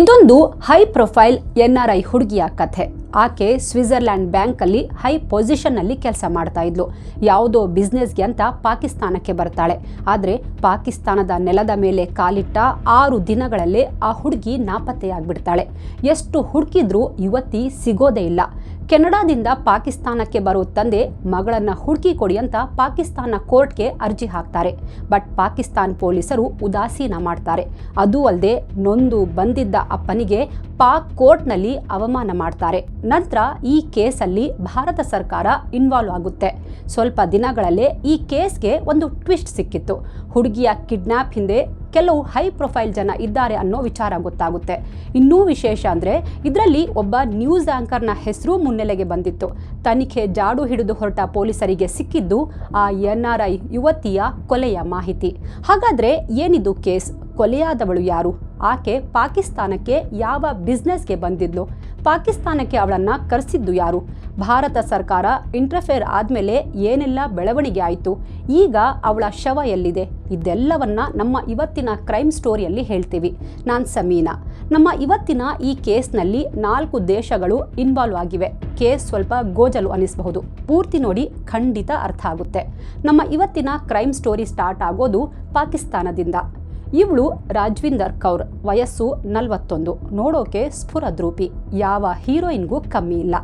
ಇದೊಂದು high profile NRI ಹುಡುಗಿಯ ಕಥೆ. ಆಕೆ ಸ್ವಿಟ್ಜರ್ಲ್ಯಾಂಡ್ ಬ್ಯಾಂಕಲ್ಲಿ ಹೈ ಪೊಸಿಷನ್ನಲ್ಲಿ ಕೆಲಸ ಮಾಡ್ತಾ ಇದ್ಲು. ಯಾವುದೋ ಬಿಸ್ನೆಸ್ಗೆ ಅಂತ ಪಾಕಿಸ್ತಾನಕ್ಕೆ ಬರ್ತಾಳೆ. ಆದರೆ ಪಾಕಿಸ್ತಾನದ ನೆಲದ ಮೇಲೆ ಕಾಲಿಟ್ಟ 6 ದಿನಗಳಲ್ಲೇ ಆ ಹುಡುಗಿ ನಾಪತ್ತೆಯಾಗ್ಬಿಡ್ತಾಳೆ. ಎಷ್ಟು ಹುಡುಕಿದ್ರೂ ಯುವತಿ ಸಿಗೋದೇ ಇಲ್ಲ. ಕೆನಡಾದಿಂದ ಪಾಕಿಸ್ತಾನಕ್ಕೆ ಬರೋ ತಂದೆ ಮಗಳನ್ನ ಹುಡುಕಿ ಕೊಡಿ ಅಂತ ಪಾಕಿಸ್ತಾನ ಕೋರ್ಟ್ಗೆ ಅರ್ಜಿ ಹಾಕ್ತಾರೆ. ಬಟ್ ಪಾಕಿಸ್ತಾನ ಪೊಲೀಸರು ಉದಾಸೀನ ಮಾಡ್ತಾರೆ. ಅದೂ ಅಲ್ಲದೆ ನೊಂದು ಬಂದಿದ್ದ ಅಪ್ಪನಿಗೆ ಪಾಕ್ ಕೋರ್ಟ್ನಲ್ಲಿ ಅವಮಾನ ಮಾಡ್ತಾರೆ. ನಂತರ ಈ ಕೇಸಲ್ಲಿ ಭಾರತ ಸರ್ಕಾರ ಇನ್ವಾಲ್ವ್ ಆಗುತ್ತೆ. ಸ್ವಲ್ಪ ದಿನಗಳಲ್ಲೇ ಈ ಕೇಸ್ಗೆ ಒಂದು ಟ್ವಿಸ್ಟ್ ಸಿಕ್ಕಿತ್ತು. ಹುಡುಗಿಯ ಕಿಡ್ನ್ಯಾಪ್ ಹಿಂದೆ ಕೆಲವು ಹೈ ಪ್ರೊಫೈಲ್ ಜನ ಇದ್ದಾರೆ ಅನ್ನೋ ವಿಚಾರ ಗೊತ್ತಾಗುತ್ತೆ. ಇನ್ನೂ ವಿಶೇಷ ಅಂದರೆ ಇದರಲ್ಲಿ ಒಬ್ಬ ನ್ಯೂಸ್ ಆಂಕರ್ನ ಹೆಸರು ಮುನ್ನೆಲೆಗೆ ಬಂದಿತ್ತು. ತನಿಖೆ ಜಾಡು ಹಿಡಿದು ಹೊರಟ ಪೊಲೀಸರಿಗೆ ಸಿಕ್ಕಿದ್ದು ಆ NRI ಯುವತಿಯ ಕೊಲೆಯ ಮಾಹಿತಿ. ಹಾಗಾದರೆ ಏನಿದು ಕೇಸ್? ಕೊಲೆಯಾದವಳು ಯಾರು? ಆಕೆ ಪಾಕಿಸ್ತಾನಕ್ಕೆ ಯಾವ ಬಿಸ್ನೆಸ್ಗೆ ಬಂದಿದ್ಲು? ಪಾಕಿಸ್ತಾನಕ್ಕೆ ಅವಳನ್ನು ಕರೆಸಿದ್ದು ಯಾರು? ಭಾರತ ಸರ್ಕಾರ ಇಂಟರ್ಫೇರ್ ಆದಮೇಲೆ ಏನೆಲ್ಲ ಬೆಳವಣಿಗೆ ಆಯಿತು? ಈಗ ಅವಳ ಶವ ಎಲ್ಲಿದೆ? ಇದೆಲ್ಲವನ್ನ ನಮ್ಮ ಇವತ್ತಿನ ಕ್ರೈಮ್ ಸ್ಟೋರಿಯಲ್ಲಿ ಹೇಳ್ತೀವಿ. ನಾನು ಸಮೀನಾ. ನಮ್ಮ ಇವತ್ತಿನ ಈ ಕೇಸ್ನಲ್ಲಿ 4 ದೇಶಗಳು ಇನ್ವಾಲ್ವ್ ಆಗಿವೆ. ಕೇಸ್ ಸ್ವಲ್ಪ ಗೋಜಲು ಅನಿಸಬಹುದು. ಪೂರ್ತಿ ನೋಡಿ, ಖಂಡಿತ ಅರ್ಥ ಆಗುತ್ತೆ. ನಮ್ಮ ಇವತ್ತಿನ ಕ್ರೈಮ್ ಸ್ಟೋರಿ ಸ್ಟಾರ್ಟ್ ಆಗೋದು ಪಾಕಿಸ್ತಾನದಿಂದ. ಇವಳು ರಾಜ್ವಿಂದರ್ ಕೌರ್, ವಯಸ್ಸು 41, ನೋಡೋಕೆ ಸ್ಫುರದ್ರೂಪಿ, ಯಾವ ಹೀರೋಯಿನ್ಗೂ ಕಮ್ಮಿ ಇಲ್ಲ.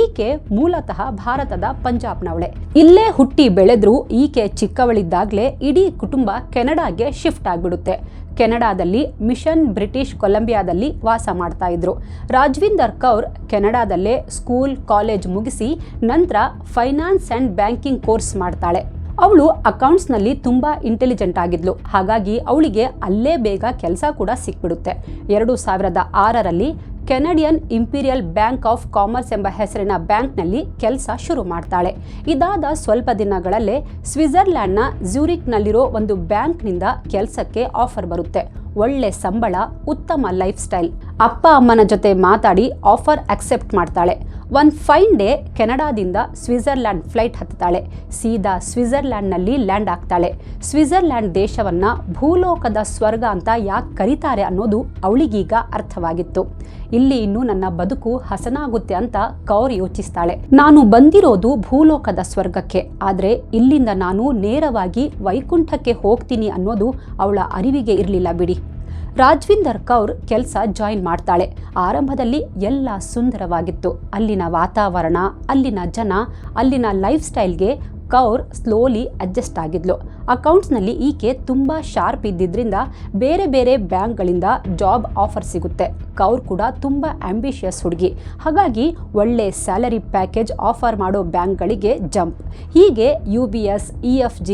ಈಕೆ ಮೂಲತಃ ಭಾರತದ ಪಂಜಾಬ್ನವಳೆ. ಇಲ್ಲೇ ಹುಟ್ಟಿ ಬೆಳೆದ್ರೂ ಈಕೆ ಚಿಕ್ಕವಳಿದ್ದಾಗಲೇ ಇಡೀ ಕುಟುಂಬ ಕೆನಡಾಗೆ ಶಿಫ್ಟ್ ಆಗಿಬಿಡುತ್ತೆ. ಕೆನಡಾದಲ್ಲಿ ಮಿಷನ್ ಬ್ರಿಟಿಷ್ ಕೊಲಂಬಿಯಾದಲ್ಲಿ ವಾಸ ಮಾಡ್ತಾ ಇದ್ರು. ರಾಜ್ವಿಂದರ್ ಕೌರ್ ಕೆನಡಾದಲ್ಲೇ ಸ್ಕೂಲ್ ಕಾಲೇಜ್ ಮುಗಿಸಿ ನಂತರ ಫೈನಾನ್ಸ್ ಆ್ಯಂಡ್ ಬ್ಯಾಂಕಿಂಗ್ ಕೋರ್ಸ್ ಮಾಡ್ತಾಳೆ. ಅವಳು ಅಕೌಂಟ್ಸ್ನಲ್ಲಿ ತುಂಬ ಇಂಟೆಲಿಜೆಂಟ್ ಆಗಿದ್ಲು. ಹಾಗಾಗಿ ಅವಳಿಗೆ ಅಲ್ಲೇ ಬೇಗ ಕೆಲಸ ಕೂಡ ಸಿಕ್ಬಿಡುತ್ತೆ. 2006ರಲ್ಲಿ Canadian Imperial Bank of Commerce ಎಂಬ ಹೆಸರಿನ ಬ್ಯಾಂಕ್ನಲ್ಲಿ ಕೆಲಸ ಶುರು ಮಾಡ್ತಾಳೆ. ಇದಾದ ಸ್ವಲ್ಪ ದಿನಗಳಲ್ಲೇ ಸ್ವಿಟ್ಜರ್ಲ್ಯಾಂಡ್ನ ಝ್ಯೂರಿಕ್ನಲ್ಲಿರೋ ಒಂದು ಬ್ಯಾಂಕ್ನಿಂದ ಕೆಲಸಕ್ಕೆ ಆಫರ್ ಬರುತ್ತೆ. ಒಳ್ಳೆ ಸಂಬಳ, ಉತ್ತಮ ಲೈಫ್ ಸ್ಟೈಲ್. ಅಪ್ಪ ಅಮ್ಮನ ಜೊತೆ ಮಾತಾಡಿ ಆಫರ್ ಅಕ್ಸೆಪ್ಟ್ ಮಾಡ್ತಾಳೆ. ಒಂದು ಫೈನ್ ಡೇ ಕೆನಡಾದಿಂದ ಸ್ವಿಟ್ಜರ್ಲ್ಯಾಂಡ್ ಫ್ಲೈಟ್ ಹತ್ತಾಳೆ. ಸೀದಾ ಸ್ವಿಟ್ಜರ್ಲ್ಯಾಂಡ್ನಲ್ಲಿ ಲ್ಯಾಂಡ್ ಆಗ್ತಾಳೆ. ಸ್ವಿಟ್ಜರ್ಲ್ಯಾಂಡ್ ದೇಶವನ್ನ ಭೂಲೋಕದ ಸ್ವರ್ಗ ಅಂತ ಯಾಕೆ ಕರೀತಾರೆ ಅನ್ನೋದು ಅವಳಿಗೀಗ ಅರ್ಥವಾಗಿತ್ತು. ಇಲ್ಲಿ ಇನ್ನೂ ನನ್ನ ಬದುಕು ಹಸನಾಗುತ್ತೆ ಅಂತ ಕೌರ್ ಯೋಚಿಸ್ತಾಳೆ. ನಾನು ಬಂದಿರೋದು ಭೂಲೋಕದ ಸ್ವರ್ಗಕ್ಕೆ, ಆದರೆ ಇಲ್ಲಿಂದ ನಾನು ನೇರವಾಗಿ ವೈಕುಂಠಕ್ಕೆ ಹೋಗ್ತೀನಿ ಅನ್ನೋದು ಅವಳ ಅರಿವಿಗೆ ಇರಲಿಲ್ಲ ಬಿಡಿ. ರಾಜ್ವಿಂದರ್ ಕೌರ್ ಕೆಲಸ ಜಾಯಿನ್ ಮಾಡ್ತಾಳೆ. ಆರಂಭದಲ್ಲಿ ಎಲ್ಲ ಸುಂದರವಾಗಿತ್ತು. ಅಲ್ಲಿನ ವಾತಾವರಣ, ಅಲ್ಲಿನ ಜನ, ಅಲ್ಲಿನ ಲೈಫ್ ಸ್ಟೈಲ್ಗೆ ಕೌರ್ ಸ್ಲೋಲಿ ಅಡ್ಜಸ್ಟ್ ಆಗಿದ್ಲು. ಅಕೌಂಟ್ಸ್ನಲ್ಲಿ ಈಕೆ ತುಂಬ ಶಾರ್ಪ್ ಇದ್ದಿದ್ದರಿಂದ ಬೇರೆ ಬೇರೆ ಬ್ಯಾಂಕ್ಗಳಿಂದ ಜಾಬ್ ಆಫರ್ ಸಿಗುತ್ತೆ. ಕೌರ್ ಕೂಡ ತುಂಬ ಆಂಬಿಷಿಯಸ್ ಹುಡುಗಿ. ಹಾಗಾಗಿ ಒಳ್ಳೆ ಸ್ಯಾಲರಿ ಪ್ಯಾಕೇಜ್ ಆಫರ್ ಮಾಡೋ ಬ್ಯಾಂಕ್ಗಳಿಗೆ ಜಂಪ್. ಹೀಗೆ UBS, EFG,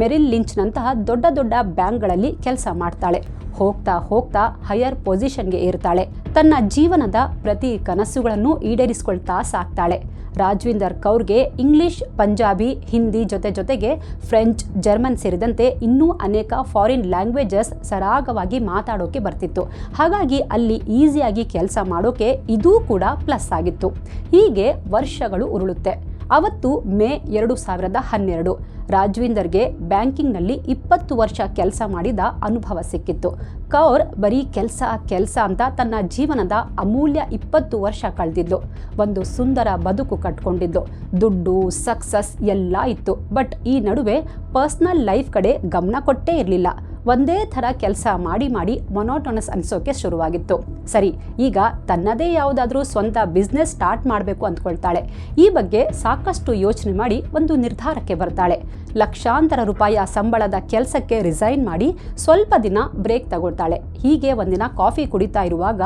ಮೆರಿಲ್ ಲಿಂಚ್ನಂತಹ ದೊಡ್ಡ ದೊಡ್ಡ ಬ್ಯಾಂಕ್ಗಳಲ್ಲಿ ಕೆಲಸ ಮಾಡ್ತಾಳೆ. ಹೋಗ್ತಾ ಹೋಗ್ತಾ ಹೈಯರ್ ಪೊಸಿಷನ್ಗೆ ಏರ್ತಾಳೆ. ತನ್ನ ಜೀವನದ ಪ್ರತಿ ಕನಸುಗಳನ್ನು ಈಡೇರಿಸಿಕೊಳ್ತಾ ಸಾಕ್ತಾಳೆ. ರಾಜ್ವಿಂದರ್ ಕೌರ್ಗೆ ಇಂಗ್ಲಿಷ್, ಪಂಜಾಬಿ, ಹಿಂದಿ ಜೊತೆಗೆ ಫ್ರೆಂಚ್, ಜರ್ಮನ್ ಸೇರಿದಂತೆ ಇನ್ನೂ ಅನೇಕ ಫಾರಿನ್ ಲ್ಯಾಂಗ್ವೇಜಸ್ ಸರಾಗವಾಗಿ ಮಾತಾಡೋಕೆ ಬರ್ತಿತ್ತು. ಹಾಗಾಗಿ ಅಲ್ಲಿ ಈಸಿಯಾಗಿ ಕೆಲಸ ಮಾಡೋಕೆ ಇದೂ ಕೂಡ ಪ್ಲಸ್ ಆಗಿತ್ತು. ಹೀಗೆ ವರ್ಷಗಳು ಉರುಳುತ್ತೆ. ಅವತ್ತು ಮೇ 2012. ರಾಜ್ವಿಂದರ್ಗೆ ಬ್ಯಾಂಕಿಂಗ್ನಲ್ಲಿ 20 ವರ್ಷ ಕೆಲಸ ಮಾಡಿದ ಅನುಭವ ಸಿಕ್ಕಿತ್ತು. ಕೌರ್ ಬರೀ ಕೆಲಸ ಅಂತ ತನ್ನ ಜೀವನದ ಅಮೂಲ್ಯ 20 ವರ್ಷ ಕಳೆದಿದ್ಲು. ಒಂದು ಸುಂದರ ಬದುಕು ಕಟ್ಕೊಂಡಿದ್ಲು. ದುಡ್ಡು, ಸಕ್ಸಸ್ ಎಲ್ಲ ಇತ್ತು. ಬಟ್ ಈ ನಡುವೆ ಪರ್ಸ್ನಲ್ ಲೈಫ್ ಕಡೆ ಗಮನ ಕೊಟ್ಟೇ ಇರಲಿಲ್ಲ. ಒಂದೇ ಥರ ಕೆಲಸ ಮಾಡಿ ಮೊನೋಟೋನಸ್ ಅನಿಸೋಕೆ ಶುರುವಾಗಿತ್ತು. ಸರಿ, ಈಗ ತನ್ನದೇ ಯಾವುದಾದ್ರೂ ಸ್ವಂತ ಬಿಸ್ನೆಸ್ ಸ್ಟಾರ್ಟ್ ಮಾಡಬೇಕು ಅಂದ್ಕೊಳ್ತಾಳೆ. ಈ ಬಗ್ಗೆ ಸಾಕಷ್ಟು ಯೋಚನೆ ಮಾಡಿ ಒಂದು ನಿರ್ಧಾರಕ್ಕೆ ಬರ್ತಾಳೆ. ಲಕ್ಷಾಂತರ ರೂಪಾಯಿ ಸಂಬಳದ ಕೆಲಸಕ್ಕೆ ರಿಸೈನ್ ಮಾಡಿ ಸ್ವಲ್ಪ ದಿನ ಬ್ರೇಕ್ ತಗೊಳ್ತಾಳೆ. ಹೀಗೆ ಒಂದಿನ ಕಾಫಿ ಕುಡಿತಾ ಇರುವಾಗ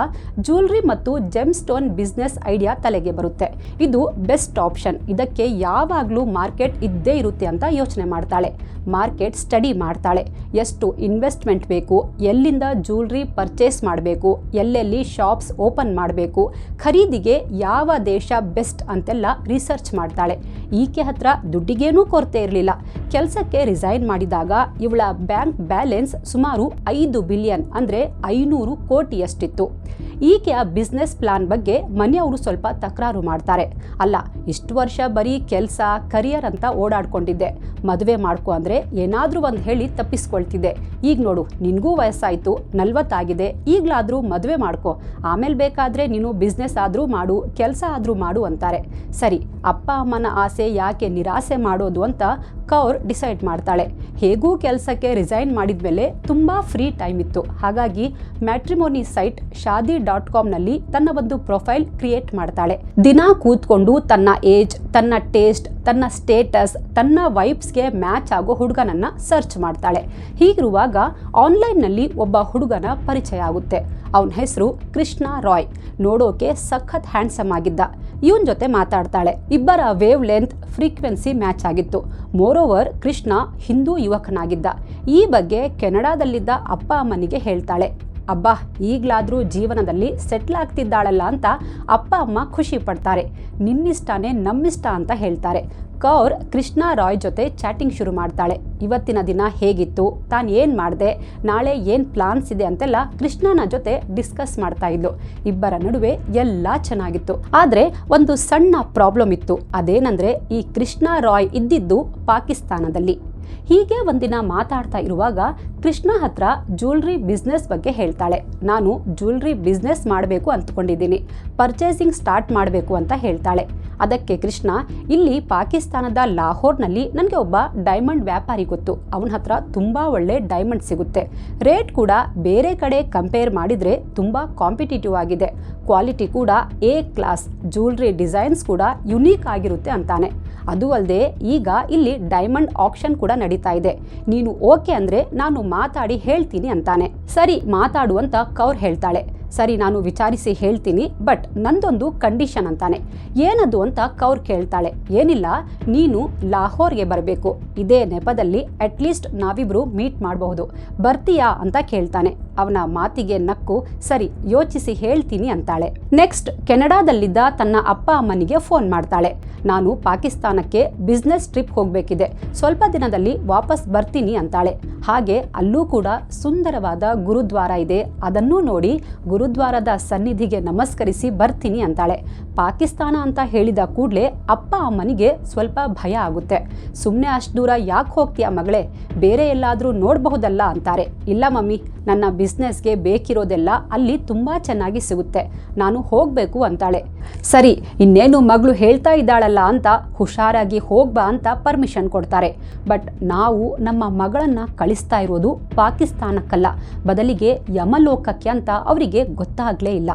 ಜ್ಯುವೆಲ್ರಿ ಮತ್ತು ಜೆಮ್ ಸ್ಟೋನ್ ಬಿಸ್ನೆಸ್ ಐಡಿಯಾ ತಲೆಗೆ ಬರುತ್ತೆ. ಇದು ಬೆಸ್ಟ್ ಆಪ್ಷನ್, ಇದಕ್ಕೆ ಯಾವಾಗಲೂ ಮಾರ್ಕೆಟ್ ಇದ್ದೇ ಇರುತ್ತೆ ಅಂತ ಯೋಚನೆ ಮಾಡ್ತಾಳೆ. ಮಾರ್ಕೆಟ್ ಸ್ಟಡಿ ಮಾಡ್ತಾಳೆ. ಎಷ್ಟು ಇನ್ವೆಸ್ಟ್ಮೆಂಟ್ ಬೇಕು, ಎಲ್ಲಿಂದ ಜ್ಯುವೆಲ್ರಿ ಪರ್ಚೇಸ್ ಮಾಡಬೇಕು, ಎಲ್ಲೆಲ್ಲಿ ಶಾಪ್ಸ್ ಓಪನ್ ಮಾಡಬೇಕು, ಖರೀದಿಗೆ ಯಾವ ದೇಶ ಬೆಸ್ಟ್ ಅಂತೆಲ್ಲ ರಿಸರ್ಚ್ ಮಾಡ್ತಾಳೆ. ಈಕೆ ಹತ್ರ ದುಡ್ಡಿಗೇನೂ ಕೊರತೆ ಇರಲಿಲ್ಲ. ಕೆಲಸಕ್ಕೆ ರಿಸೈನ್ ಮಾಡಿದಾಗ ಇವಳ ಬ್ಯಾಂಕ್ ಬ್ಯಾಲೆನ್ಸ್ ಸುಮಾರು 5 ಬಿಲಿಯನ್ ಅಂದರೆ 500 ಕೋಟಿಯಷ್ಟಿತ್ತು. ಈಕೆಯ ಬಿಸ್ನೆಸ್ ಪ್ಲಾನ್ ಬಗ್ಗೆ ಮನೆಯವರು ಸ್ವಲ್ಪ ತಕರಾರು ಮಾಡ್ತಾರೆ. ಅಲ್ಲ, ಇಷ್ಟು ವರ್ಷ ಬರೀ ಕೆಲಸ ಕರಿಯರ್ ಅಂತ ಓಡಾಡ್ಕೊಂಡಿದ್ದೆ, ಮದುವೆ ಮಾಡ್ಕೊ ಅಂದರೆ ಏನಾದರೂ ಒಂದು ಹೇಳಿ ತಪ್ಪಿಸ್ಕೊಳ್ತಿದ್ದೆ. ಈಗ ನೋಡು, ನಿನಗೂ ವಯಸ್ಸಾಯಿತು, 40 ಆಗಿದೆ, ಈಗಲಾದರೂ ಮದುವೆ ಮಾಡ್ಕೊ, ಆಮೇಲೆ ಬೇಕಾದರೆ ನೀನು ಬಿಸ್ನೆಸ್ ಆದರೂ ಮಾಡು, ಕೆಲಸ ಆದರೂ ಮಾಡು ಅಂತಾರೆ. ಸರಿ, ಅಪ್ಪ ಅಮ್ಮನ ಆಸೆ ಯಾಕೆ ನಿರಾಸೆ ಮಾಡೋದು ಅಂತ ಕೌರ್ ಡಿಸೈಡ್ ಮಾಡ್ತಾಳೆ. ಹೇಗೂ ಕೆಲಸಕ್ಕೆ ರಿಸೈನ್ ಮಾಡಿದ್ಮೇಲೆ ತುಂಬ ಫ್ರೀ ಟೈಮ್ ಇತ್ತು. ಹಾಗಾಗಿ ಮ್ಯಾಟ್ರಿಮೋನಿ ಸೈಟ್ shaadi.comನಲ್ಲಿ ತನ್ನ ಒಂದು ಪ್ರೊಫೈಲ್ ಕ್ರಿಯೇಟ್ ಮಾಡ್ತಾಳೆ. ದಿನ ಕೂತ್ಕೊಂಡು ತನ್ನ ಏಜ್, ತನ್ನ ಟೇಸ್ಟ್, ತನ್ನ ಸ್ಟೇಟಸ್, ತನ್ನ ವೈಬ್ಸ್ಗೆ ಮ್ಯಾಚ್ ಆಗೋ ಹುಡುಗನನ್ನ ಸರ್ಚ್ ಮಾಡ್ತಾಳೆ. ಹೀಗಿರುವಾಗ ಆನ್ಲೈನ್ನಲ್ಲಿ ಒಬ್ಬ ಹುಡುಗನ ಪರಿಚಯ ಆಗುತ್ತೆ. ಅವನ ಹೆಸರು ಕೃಷ್ಣ ರಾಯ್. ನೋಡೋಕೆ ಸಖತ್ ಹ್ಯಾಂಡ್ಸಮ್ ಆಗಿದ್ದ. ಇವನ್ ಜೊತೆ ಮಾತಾಡ್ತಾಳೆ. ಇಬ್ಬರ ವೇವ್ ಲೆಂತ್, ಫ್ರೀಕ್ವೆನ್ಸಿ ಮ್ಯಾಚ್ ಆಗಿತ್ತು. ಮೋರೋವರ್ ಕೃಷ್ಣ ಹಿಂದೂ ಯುವಕನಾಗಿದ್ದ. ಈ ಬಗ್ಗೆ ಕೆನಡಾದಲ್ಲಿದ್ದ ಅಪ್ಪ ಅಮ್ಮನಿಗೆ ಹೇಳ್ತಾಳೆ. ಅಬ್ಬಾ, ಈಗಲಾದರೂ ಜೀವನದಲ್ಲಿ ಸೆಟ್ಲ್ ಆಗ್ತಿದ್ದಾಳಲ್ಲ ಅಂತ ಅಪ್ಪ ಅಮ್ಮ ಖುಷಿ ಪಡ್ತಾರೆ. ನಿನ್ನಿಷ್ಟನೇ ನಮ್ಮಿಷ್ಟ ಅಂತ ಹೇಳ್ತಾರೆ. ಕೌರ್ ಕೃಷ್ಣ ರಾಯ್ ಜೊತೆ ಚಾಟಿಂಗ್ ಶುರು ಮಾಡ್ತಾಳೆ. ಇವತ್ತಿನ ದಿನ ಹೇಗಿತ್ತು, ತಾನು ಏನು ಮಾಡಿದೆ, ನಾಳೆ ಏನು ಪ್ಲಾನ್ಸ್ ಇದೆ ಅಂತೆಲ್ಲ ಕೃಷ್ಣನ ಜೊತೆ ಡಿಸ್ಕಸ್ ಮಾಡ್ತಾ ಇದ್ಲು. ಇಬ್ಬರ ನಡುವೆ ಎಲ್ಲ ಚೆನ್ನಾಗಿತ್ತು. ಆದರೆ ಒಂದು ಸಣ್ಣ ಪ್ರಾಬ್ಲಮ್ ಇತ್ತು. ಅದೇನಂದರೆ ಈ ಕೃಷ್ಣ ರಾಯ್ ಇದ್ದಿದ್ದು ಪಾಕಿಸ್ತಾನದಲ್ಲಿ. ಹೀಗೆ ಒಂದಿನ ಮಾತಾಡ್ತಾ ಇರುವಾಗ ಕೃಷ್ಣ ಹತ್ರ ಜ್ಯುವೆಲ್ರಿ ಬಿಸ್ನೆಸ್ ಬಗ್ಗೆ ಹೇಳ್ತಾಳೆ. ನಾನು ಜ್ಯುವೆಲ್ರಿ ಬಿಸ್ನೆಸ್ ಮಾಡಬೇಕು ಅಂದ್ಕೊಂಡಿದ್ದೀನಿ, ಪರ್ಚೇಸಿಂಗ್ ಸ್ಟಾರ್ಟ್ ಮಾಡಬೇಕು ಅಂತ ಹೇಳ್ತಾಳೆ. ಅದಕ್ಕೆ ಕೃಷ್ಣ, ಇಲ್ಲಿ ಪಾಕಿಸ್ತಾನದ ಲಾಹೋರ್ನಲ್ಲಿ ನನಗೆ ಒಬ್ಬ ಡೈಮಂಡ್ ವ್ಯಾಪಾರಿ ಗೊತ್ತು. ಅವನ ಹತ್ರ ತುಂಬ ಒಳ್ಳೆ ಡೈಮಂಡ್ ಸಿಗುತ್ತೆ. ರೇಟ್ ಕೂಡ ಬೇರೆ ಕಡೆ ಕಂಪೇರ್ ಮಾಡಿದರೆ ತುಂಬ ಕಾಂಪಿಟೇಟಿವ್ ಆಗಿದೆ. ಕ್ವಾಲಿಟಿ ಕೂಡ ಎ ಕ್ಲಾಸ್, ಜ್ಯುವೆಲ್ರಿ ಡಿಸೈನ್ಸ್ ಕೂಡ ಯುನೀಕ್ ಆಗಿರುತ್ತೆ ಅಂತಾನೆ. ಅದು ಅಲ್ಲದೆ ಈಗ ಇಲ್ಲಿ ಡೈಮಂಡ್ ಆಕ್ಷನ್ ಕೂಡ ನಡೀತಾ ಇದೆ. ನೀನು ಓಕೆ ಅಂದರೆ ನಾನು ಮಾತಾಡಿ ಹೇಳ್ತೀನಿ ಅಂತಾನೆ. ಸರಿ, ಮಾತಾಡು ಅಂತ ಕೌರ್ ಹೇಳ್ತಾಳೆ. ಸರಿ, ನಾನು ವಿಚಾರಿಸಿ ಹೇಳ್ತೀನಿ, ಬಟ್ ನಂದೊಂದು ಕಂಡೀಷನ್ ಅಂತಾನೆ. ಏನದು ಅಂತ ಕೌರ್ ಕೇಳ್ತಾಳೆ. ಏನಿಲ್ಲ, ನೀನು ಲಾಹೋರ್ಗೆ ಬರಬೇಕು. ಇದೇ ನೆಪದಲ್ಲಿ ಅಟ್ಲೀಸ್ಟ್ ನಾವಿಬ್ರು ಮೀಟ್ ಮಾಡಬಹುದು, ಬರ್ತೀಯಾ ಅಂತ ಕೇಳ್ತಾನೆ. ಅವನ ಮಾತಿಗೆ ನಕ್ಕು ಸರಿ ಯೋಚಿಸಿ ಹೇಳ್ತೀನಿ ಅಂತಾಳೆ. ನೆಕ್ಸ್ಟ್ ಕೆನಡಾದಲ್ಲಿದ್ದ ತನ್ನ ಅಪ್ಪ ಅಮ್ಮನಿಗೆ ಫೋನ್ ಮಾಡ್ತಾಳೆ. ನಾನು ಪಾಕಿಸ್ತಾನಕ್ಕೆ ಬಿಸ್ನೆಸ್ ಟ್ರಿಪ್ ಹೋಗಬೇಕಿದೆ, ಸ್ವಲ್ಪ ದಿನದಲ್ಲಿ ವಾಪಸ್ ಬರ್ತೀನಿ ಅಂತಾಳೆ. ಹಾಗೆ ಅಲ್ಲೂ ಕೂಡ ಸುಂದರವಾದ ಗುರುದ್ವಾರ ಇದೆ, ಅದನ್ನೂ ನೋಡಿ ಗುರುದ್ವಾರದ ಸನ್ನಿಧಿಗೆ ನಮಸ್ಕರಿಸಿ ಬರ್ತೀನಿ ಅಂತಾಳೆ. ಪಾಕಿಸ್ತಾನ ಅಂತ ಹೇಳಿದ ಕೂಡಲೇ ಅಪ್ಪ ಅಮ್ಮನಿಗೆ ಸ್ವಲ್ಪ ಭಯ ಆಗುತ್ತೆ. ಸುಮ್ಮನೆ ಅಷ್ಟು ದೂರ ಯಾಕೆ ಹೋಗ್ತೀಯಾ ಮಗಳೇ, ಬೇರೆ ಎಲ್ಲಾದರೂ ನೋಡಬಹುದಲ್ಲ ಅಂತಾರೆ. ಇಲ್ಲ ಮಮ್ಮಿ, ನನ್ನ ಬಿಸ್ನೆಸ್ಗೆ ಬೇಕಿರೋದೆಲ್ಲ ಅಲ್ಲಿ ತುಂಬ ಚೆನ್ನಾಗಿ ಸಿಗುತ್ತೆ, ನಾನು ಹೋಗಬೇಕು ಅಂತಾಳೆ. ಸರಿ, ಇನ್ನೇನು ಮಗಳು ಹೇಳ್ತಾ ಇದ್ದಾಳಲ್ಲ ಅಂತ ಹುಷಾರಾಗಿ ಹೋಗ್ಬಾ ಅಂತ ಪರ್ಮಿಷನ್ ಕೊಡ್ತಾರೆ. ಬಟ್ ನಾವು ನಮ್ಮ ಮಗಳನ್ನು ಕಳಿಸ್ತಾ ಇರೋದು ಪಾಕಿಸ್ತಾನಕ್ಕಲ್ಲ, ಬದಲಿಗೆ ಯಮಲೋಕಕ್ಕೆ ಅಂತ ಅವರಿಗೆ ಗೊತ್ತಾಗಲೇ ಇಲ್ಲ.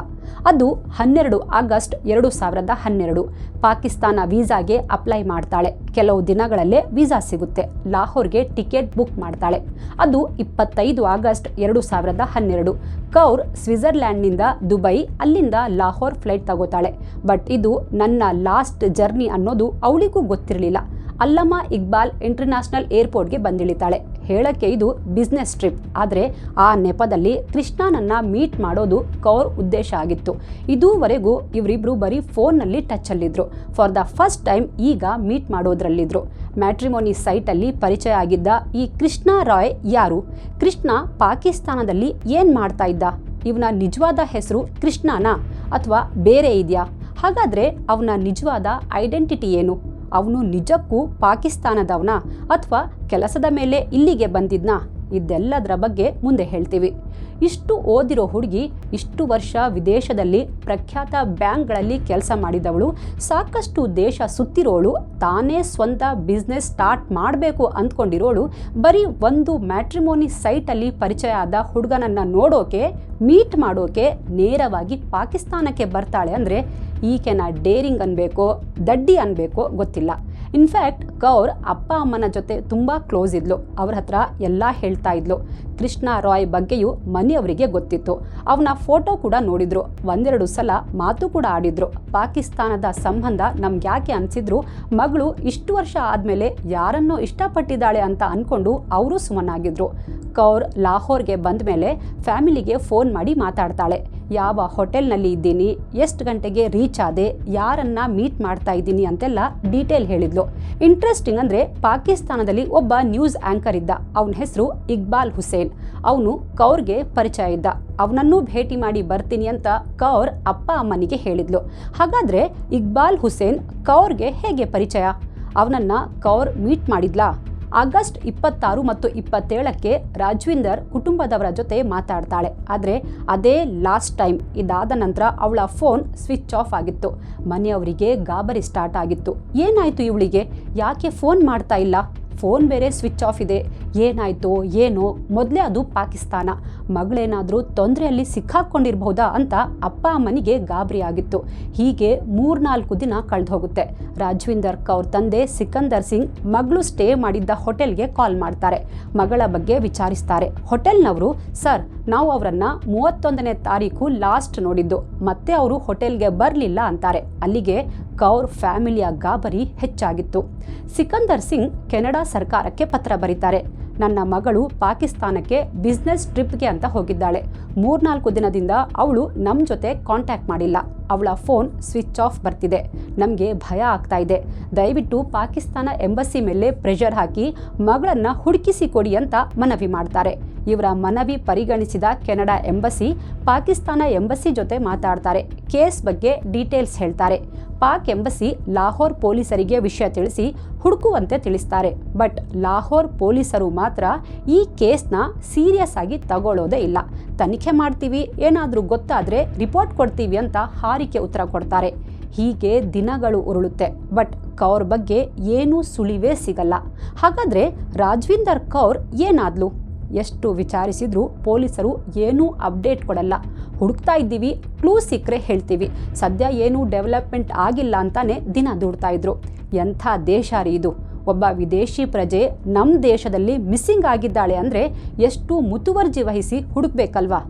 ಅದು 12 ಆಗಸ್ಟ್ 2012. ಪಾಕಿಸ್ತಾನ ವೀಸಾಗೆ ಅಪ್ಲೈ ಮಾಡ್ತಾಳೆ. ಕೆಲವು ದಿನಗಳಲ್ಲೇ ವೀಸಾ ಸಿಗುತ್ತೆ. ಲಾಹೋರ್ಗೆ ಟಿಕೆಟ್ ಬುಕ್ ಮಾಡ್ತಾಳೆ. ಅದು 25 ಆಗಸ್ಟ್ 2012. ಕೌರ್ ಸ್ವಿಟ್ಜರ್ಲ್ಯಾಂಡ್ನಿಂದ ದುಬೈ, ಅಲ್ಲಿಂದ ಲಾಹೋರ್ ಫ್ಲೈಟ್ ತಗೋತಾಳೆ. ಬಟ್ ಇದು ನನ್ನ ಲಾಸ್ಟ್ ಜರ್ನಿ ಅನ್ನೋದು ಅವಳಿಗೂ ಗೊತ್ತಿರಲಿಲ್ಲ. ಅಲ್ಲಮಾ ಇಕ್ಬಾಲ್ ಇಂಟರ್ನ್ಯಾಷನಲ್ ಏರ್ಪೋರ್ಟ್ಗೆ ಬಂದಿಳಿತಾಳೆ. ಹೇಳಕ್ಕೆ ಇದು ಬಿಸ್ನೆಸ್ ಟ್ರಿಪ್, ಆದರೆ ಆ ನೆಪದಲ್ಲಿ ಕೃಷ್ಣನನ್ನ ಮೀಟ್ ಮಾಡೋದು ಕೌರ್ ಉದ್ದೇಶ ಆಗಿತ್ತು. ಇದುವರೆಗೂ ಇವರಿಬ್ರು ಬರೀ ಫೋನ್ನಲ್ಲಿ ಟಚಲ್ಲಿದ್ದರು. ಫಾರ್ ದ ಫಸ್ಟ್ ಟೈಮ್ ಈಗ ಮೀಟ್ ಮಾಡೋದ್ರಲ್ಲಿದ್ದರು. ಮ್ಯಾಟ್ರಿಮೋನಿ ಸೈಟಲ್ಲಿ ಪರಿಚಯ ಆಗಿದ್ದ ಈ ಕೃಷ್ಣ ರಾಯ್ ಯಾರು? ಕೃಷ್ಣ ಪಾಕಿಸ್ತಾನದಲ್ಲಿ ಏನು ಮಾಡ್ತಾ ಇದ್ದ? ಇವನ ನಿಜವಾದ ಹೆಸರು ಕೃಷ್ಣನಾ ಅಥವಾ ಬೇರೆ ಇದೆಯಾ? ಹಾಗಾದರೆ ಅವನ ನಿಜವಾದ ಐಡೆಂಟಿಟಿ ಏನು? ಅವನು ನಿಜಕ್ಕೂ ಪಾಕಿಸ್ತಾನದವನ ಅಥವಾ ಕೆಲಸದ ಮೇಲೆ ಇಲ್ಲಿಗೆ ಬಂದಿದ್ನಾ? ಇದೆಲ್ಲದರ ಬಗ್ಗೆ ಮುಂದೆ ಹೇಳ್ತೀವಿ. ಇಷ್ಟು ಓದಿರೋ ಹುಡುಗಿ, ಇಷ್ಟು ವರ್ಷ ವಿದೇಶದಲ್ಲಿ ಪ್ರಖ್ಯಾತ ಬ್ಯಾಂಕ್ಗಳಲ್ಲಿ ಕೆಲಸ ಮಾಡಿದವಳು, ಸಾಕಷ್ಟು ದೇಶ ಸುತ್ತಿರೋಳು, ತಾನೇ ಸ್ವಂತ ಬಿಸ್ನೆಸ್ ಸ್ಟಾರ್ಟ್ ಮಾಡಬೇಕು ಅಂದ್ಕೊಂಡಿರೋಳು, ಬರೀ ಒಂದು ಮ್ಯಾಟ್ರಿಮೋನಿ ಸೈಟಲ್ಲಿ ಪರಿಚಯ ಆದ ಹುಡುಗನನ್ನು ನೋಡೋಕೆ, ಮೀಟ್ ಮಾಡೋಕೆ ನೇರವಾಗಿ ಪಾಕಿಸ್ತಾನಕ್ಕೆ ಬರ್ತಾಳೆ ಅಂದರೆ ಈಕೆನ ಡೇರಿಂಗ್ ಅನ್ಬೇಕೋ ದಡ್ಡಿ ಅನ್ಬೇಕೋ ಗೊತ್ತಿಲ್ಲ. ಇನ್ಫ್ಯಾಕ್ಟ್ ಕೌರ್ ಅಪ್ಪ ಅಮ್ಮನ ಜೊತೆ ತುಂಬ ಕ್ಲೋಸ್ ಇದ್ಲು. ಅವ್ರ ಹತ್ರ ಎಲ್ಲ ಹೇಳ್ತಾ ಇದ್ಲು. ಕೃಷ್ಣ ರಾಯ್ ಬಗ್ಗೆಯೂ ಮನೆಯವರಿಗೆ ಗೊತ್ತಿತ್ತು. ಅವನ ಫೋಟೋ ಕೂಡ ನೋಡಿದ್ರು, 1-2 ಸಲ ಮಾತು ಕೂಡ ಆಡಿದ್ರು. ಪಾಕಿಸ್ತಾನದ ಸಂಬಂಧ ನಮ್ಗೆ ಯಾಕೆ ಅನಿಸಿದ್ರು, ಮಗಳು ಇಷ್ಟು ವರ್ಷ ಆದಮೇಲೆ ಯಾರನ್ನೋ ಇಷ್ಟಪಟ್ಟಿದ್ದಾಳೆ ಅಂತ ಅಂದ್ಕೊಂಡು ಅವರು ಸುಮ್ಮನಾಗಿದ್ರು. ಕೌರ್ ಲಾಹೋರ್ಗೆ ಬಂದ ಮೇಲೆ ಫ್ಯಾಮಿಲಿಗೆ ಫೋನ್ ಮಾಡಿ ಮಾತಾಡ್ತಾಳೆ. ಯಾವ ಹೋಟೆಲ್ನಲ್ಲಿ ಇದ್ದೀನಿ, ಎಷ್ಟು ಗಂಟೆಗೆ ರೀಚ್ ಆದೆ, ಯಾರನ್ನ ಮೀಟ್ ಮಾಡ್ತಾ ಇದ್ದೀನಿ ಅಂತೆಲ್ಲ ಡೀಟೇಲ್ ಹೇಳಿದ್ಲು. ಇಂಟ್ರೆಸ್ಟಿಂಗ್ ಅಂದರೆ ಪಾಕಿಸ್ತಾನದಲ್ಲಿ ಒಬ್ಬ ನ್ಯೂಸ್ ಆ್ಯಂಕರ್ ಇದ್ದ. ಅವನ ಹೆಸರು ಇಕ್ಬಾಲ್ ಹುಸೇನ್. ಅವನು ಕೌರ್ಗೆ ಪರಿಚಯ ಇದ್ದ. ಅವನನ್ನೂ ಭೇಟಿ ಮಾಡಿ ಬರ್ತೀನಿ ಅಂತ ಕೌರ್ ಅಪ್ಪ ಅಮ್ಮನಿಗೆ ಹೇಳಿದ್ಲು. ಹಾಗಾದರೆ ಇಕ್ಬಾಲ್ ಹುಸೇನ್ ಕೌರ್ಗೆ ಹೇಗೆ ಪರಿಚಯ? ಅವನನ್ನು ಕೌರ್ ಮೀಟ್ ಮಾಡಿದ್ಲಾ? ಆಗಸ್ಟ್ 26 ಮತ್ತು 27ಕ್ಕೆ ರಾಜ್ವಿಂದರ್ ಕುಟುಂಬದವರ ಜೊತೆ ಮಾತಾಡ್ತಾಳೆ. ಆದರೆ ಅದೇ ಲಾಸ್ಟ್ ಟೈಮ್. ಇದಾದ ನಂತರ ಅವಳ ಫೋನ್ ಸ್ವಿಚ್ ಆಫ್ ಆಗಿತ್ತು. ಮನೆಯವರಿಗೆ ಗಾಬರಿ ಸ್ಟಾರ್ಟ್ ಆಗಿತ್ತು. ಏನಾಯಿತು ಇವಳಿಗೆ? ಯಾಕೆ ಫೋನ್ ಮಾಡ್ತಾ ಇಲ್ಲ? ಫೋನ್ ಬೇರೆ ಸ್ವಿಚ್ ಆಫ್ ಇದೆ. ಏನಾಯಿತೋ ಏನೋ? ಮೊದಲೇ ಅದು ಪಾಕಿಸ್ತಾನ. ಮಗಳೇನಾದರೂ ತೊಂದರೆಯಲ್ಲಿ ಸಿಕ್ಕಾಕ್ಕೊಂಡಿರ್ಬಹುದಾ ಅಂತ ಅಪ್ಪ ಅಮ್ಮನಿಗೆ ಗಾಬರಿ ಆಗಿತ್ತು. ಹೀಗೆ 3-4 ದಿನ ಕಳೆದು ಹೋಗುತ್ತೆ. ರಾಜ್ವಿಂದರ್ ಕೌರ್ ತಂದೆ ಸಿಕಂದರ್ ಸಿಂಗ್ ಮಗಳು ಸ್ಟೇ ಮಾಡಿದ್ದ ಹೋಟೆಲ್ಗೆ ಕಾಲ್ ಮಾಡ್ತಾರೆ. ಮಗಳ ಬಗ್ಗೆ ವಿಚಾರಿಸ್ತಾರೆ. ಹೋಟೆಲ್ನವರು, ಸರ್, ನಾವು ಅವರನ್ನು 31ನೇ ತಾರೀಕು ಲಾಸ್ಟ್ ನೋಡಿದ್ದು, ಮತ್ತೆ ಅವರು ಹೋಟೆಲ್ಗೆ ಬರಲಿಲ್ಲ ಅಂತಾರೆ. ಅಲ್ಲಿಗೆ ಕೌರ್ ಫ್ಯಾಮಿಲಿಯ ಗಾಬರಿ ಹೆಚ್ಚಾಗಿತ್ತು. ಸಿಕಂದರ್ ಸಿಂಗ್ ಕೆನಡಾ ಸರ್ಕಾರಕ್ಕೆ ಪತ್ರ ಬರೀತಾರೆ. ನನ್ನ ಮಗಳು ಪಾಕಿಸ್ತಾನಕ್ಕೆ ಬಿಸ್ನೆಸ್ ಟ್ರಿಪ್ಗೆ ಅಂತ ಹೋಗಿದ್ದಾಳೆ. 3-4 ದಿನದಿಂದ ಅವಳು ನಮ್ಮ ಜೊತೆ ಕಾಂಟ್ಯಾಕ್ಟ್ ಮಾಡಿಲ್ಲ. ಅವಳ ಫೋನ್ ಸ್ವಿಚ್ ಆಫ್ ಬರ್ತಿದೆ. ನಮಗೆ ಭಯ ಆಗ್ತಾ ಇದೆ. ದಯವಿಟ್ಟು ಪಾಕಿಸ್ತಾನ ಎಂಬಸಿ ಮೇಲೆ ಪ್ರೆಷರ್ ಹಾಕಿ ಮಗಳನ್ನು ಹುಡುಕಿಸಿ ಕೊಡಿ ಅಂತ ಮನವಿ ಮಾಡ್ತಾರೆ. ಇವರ ಮನವಿ ಪರಿಗಣಿಸಿದ ಕೆನಡಾ ಎಂಬಸಿ ಪಾಕಿಸ್ತಾನ ಎಂಬಸಿ ಜೊತೆ ಮಾತಾಡ್ತಾರೆ. ಕೇಸ್ ಬಗ್ಗೆ ಡೀಟೇಲ್ಸ್ ಹೇಳ್ತಾರೆ. ಪಾಕ್ ಎಂಬಸಿ ಲಾಹೋರ್ ಪೊಲೀಸರಿಗೆ ವಿಷಯ ತಿಳಿಸಿ ಹುಡುಕುವಂತೆ ತಿಳಿಸ್ತಾರೆ. ಬಟ್ ಲಾಹೋರ್ ಪೊಲೀಸರು ಮಾತ್ರ ಈ ಕೇಸ್ನ ಸೀರಿಯಸ್ ಆಗಿ ತಗೊಳ್ಳೋದೇ ಇಲ್ಲ. ತನಿಖೆ ಮಾಡ್ತೀವಿ, ಏನಾದರೂ ಗೊತ್ತಾದರೆ ರಿಪೋರ್ಟ್ ಕೊಡ್ತೀವಿ ಅಂತ ಹಾರಿಕೆ ಉತ್ತರ ಕೊಡ್ತಾರೆ. ಹೀಗೆ ದಿನಗಳು ಉರುಳುತ್ತೆ. ಬಟ್ ಕೌರ್ ಬಗ್ಗೆ ಏನೂ ಸುಳಿವೇ ಸಿಗಲ್ಲ. ಹಾಗಾದರೆ ರಾಜ್ವಿಂದರ್ ಕೌರ್ ಏನಾದ್ಲು? ಎಷ್ಟು ವಿಚಾರಿಸಿದ್ರೂ ಪೊಲೀಸರು ಏನೂ ಅಪ್ಡೇಟ್ ಕೊಡಲ್ಲ. ಹುಡುಕ್ತಾ ಇದ್ದೀವಿ, ಕ್ಲೂ ಸಿಕ್ಕರೆ ಹೇಳ್ತೀವಿ, ಸದ್ಯ ಏನೂ ಡೆವಲಪ್ಮೆಂಟ್ ಆಗಿಲ್ಲ ಅಂತಾನೆ ದಿನ ದೂಡ್ತಾ ಇದ್ರು. ಎಂಥ ದೇಶ ರೀ ಇದು! ಒಬ್ಬ ವಿದೇಶಿ ಪ್ರಜೆ ನಮ್ಮ ದೇಶದಲ್ಲಿ ಮಿಸ್ಸಿಂಗ್ ಆಗಿದ್ದಾಳೆ ಅಂದರೆ ಎಷ್ಟು ಮುತುವರ್ಜಿ ವಹಿಸಿ ಹುಡುಕ್ಬೇಕಲ್ವಾ?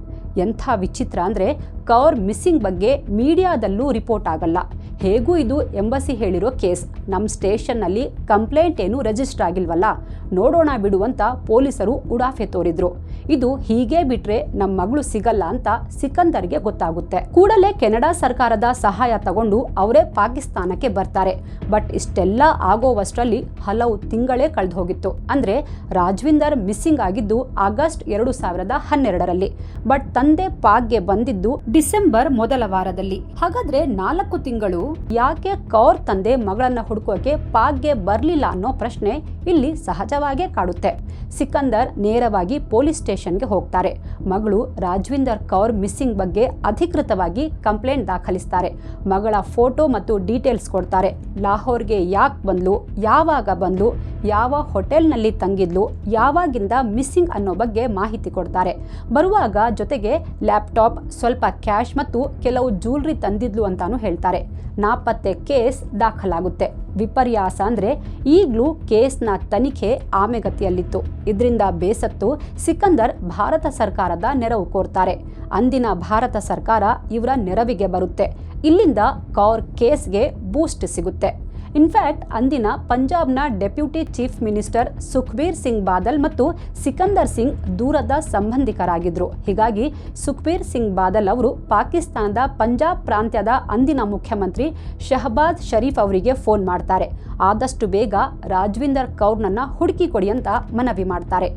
ಎಂಥ ವಿಚಿತ್ರ ಅಂದರೆ ಕೌರ್ ಮಿಸ್ಸಿಂಗ್ ಬಗ್ಗೆ ಮೀಡಿಯಾದಲ್ಲೂ ರಿಪೋರ್ಟ್ ಆಗಲ್ಲ. ಹೇಗೂ ಇದು ಎಂಬಸಿ ಹೇಳಿರೋ ಕೇಸ್. ನಮ್ಮ ಸ್ಟೇಷನ್ನಲ್ಲಿ ಕಂಪ್ಲೇಂಟ್ ಏನು ರಿಜಿಸ್ಟರ್ ಆಗಿಲ್ವಲ್ಲ, ನೋಡೋಣ ಬಿಡುವಂತ ಪೊಲೀಸರು ಉಡಾಫೆ ತೋರಿದ್ರು. ಇದು ಹೀಗೆ ಬಿಟ್ರೆ ನಮ್ಮ ಮಗಳು ಸಿಗಲ್ಲ ಅಂತ ಸಿಕಂದರ್ಗೆ ಗೊತ್ತಾಗುತ್ತೆ. ಕೂಡಲೇ ಕೆನಡಾ ಸರ್ಕಾರದ ಸಹಾಯ ತಗೊಂಡು ಅವರೇ ಪಾಕಿಸ್ತಾನಕ್ಕೆ ಬರ್ತಾರೆ. ಬಟ್ ಇಷ್ಟೆಲ್ಲ ಆಗೋವಷ್ಟರಲ್ಲಿ ಹಲವು ತಿಂಗಳೇ ಕಳೆದು ಹೋಗಿತ್ತು. ಅಂದರೆ ರಾಜ್ವಿಂದರ್ ಮಿಸ್ಸಿಂಗ್ ಆಗಿದ್ದು ಆಗಸ್ಟ್ 2012ರಲ್ಲಿ. ಬಟ್ ತಂದೆ ಪಾಕ್ಗೆ ಬಂದಿದ್ದು ಡಿಸೆಂಬರ್ ಮೊದಲ ವಾರದಲ್ಲಿ. ಹಾಗಾದ್ರೆ 4 ತಿಂಗಳು ಯಾಕೆ ಕೌರ್ ತಂದೆ ಮಗಳನ್ನ ಹುಡುಕೋಕೆ ಪಾಕ್ಗೆ ಬರಲಿಲ್ಲ ಅನ್ನೋ ಪ್ರಶ್ನೆ ಇಲ್ಲಿ ಸಹಜವಾಗೇ ಕಾಡುತ್ತೆ. ಸಿಕಂದರ್ ನೇರವಾಗಿ ಪೊಲೀಸ್ ಸ್ಟೇಷನ್ಗೆ ಹೋಗ್ತಾರೆ. ಮಗಳು ರಾಜ್ವಿಂದರ್ ಕೌರ್ ಮಿಸ್ಸಿಂಗ್ ಬಗ್ಗೆ ಅಧಿಕೃತವಾಗಿ ಕಂಪ್ಲೇಂಟ್ ದಾಖಲಿಸ್ತಾರೆ. ಮಗಳ ಫೋಟೋ ಮತ್ತು ಡೀಟೇಲ್ಸ್ ಕೊಡ್ತಾರೆ. ಲಾಹೋರ್ಗೆ ಯಾಕೆ ಬಂದ್ಲು, ಯಾವಾಗ ಬಂದ್ಲು, ಯಾವ ಹೋಟೆಲ್ನಲ್ಲಿ ತಂಗಿದ್ಲು, ಯಾವಾಗಿಂದ ಮಿಸ್ಸಿಂಗ್ ಅನ್ನೋ ಬಗ್ಗೆ ಮಾಹಿತಿ ಕೊಡ್ತಾರೆ. ಬರುವಾಗ ಜೊತೆಗೆ ಲ್ಯಾಪ್ಟಾಪ್, ಸ್ವಲ್ಪ ಕ್ಯಾಶ್ ಮತ್ತು ಕೆಲವು ಜ್ಯೂಲ್ರಿ ತಂದಿದ್ಲು ಅಂತಾನು ಹೇಳ್ತಾರೆ. ನಾಪತ್ತೆ ಕೇಸ್ ದಾಖಲಾಗುತ್ತೆ. ವಿಪರ್ಯಾಸ ಅಂದರೆ ಈಗಲೂ ಕೇಸ್ನ ತನಿಖೆ ಆಮೆಗತಿಯಲ್ಲಿತ್ತು. ಇದರಿಂದ ಬೇಸತ್ತು ಸಿಕಂದರ್ ಭಾರತ ಸರ್ಕಾರದ ನೆರವು ಕೋರ್ತಾರೆ. ಅಂದಿನ ಭಾರತ ಸರ್ಕಾರ ಇವರ ನೆರವಿಗೆ ಬರುತ್ತೆ. ಇಲ್ಲಿಂದ ಕೌರ್ ಕೇಸ್ಗೆ ಬೂಸ್ಟ್ ಸಿಗುತ್ತೆ. ಇನ್ಫ್ಯಾಕ್ಟ್ ಅಂದಿನ ಪಂಜಾಬ್ನ deputy chief minister Sukhbir Singh Badal ಮತ್ತು ಸಿಕಂದರ್ ಸಿಂಗ್ ದೂರದ ಸಂಬಂಧಿಕರಾಗಿದ್ದರು. ಹೀಗಾಗಿ ಸುಖ್ಬೀರ್ ಸಿಂಗ್ ಬಾದಲ್ ಅವರು ಪಾಕಿಸ್ತಾನದ ಪಂಜಾಬ್ ಪ್ರಾಂತ್ಯದ ಅಂದಿನ ಮುಖ್ಯಮಂತ್ರಿ ಶಹಬಾಜ್ ಶರೀಫ್ ಅವರಿಗೆ ಫೋನ್ ಮಾಡ್ತಾರೆ. ಆದಷ್ಟು ಬೇಗ ರಾಜ್ವಿಂದರ್ ಕೌರ್ನನ್ನು ಹುಡುಕಿ ಕೊಡಿ ಅಂತ ಮನವಿ ಮಾಡ್ತಾರೆ.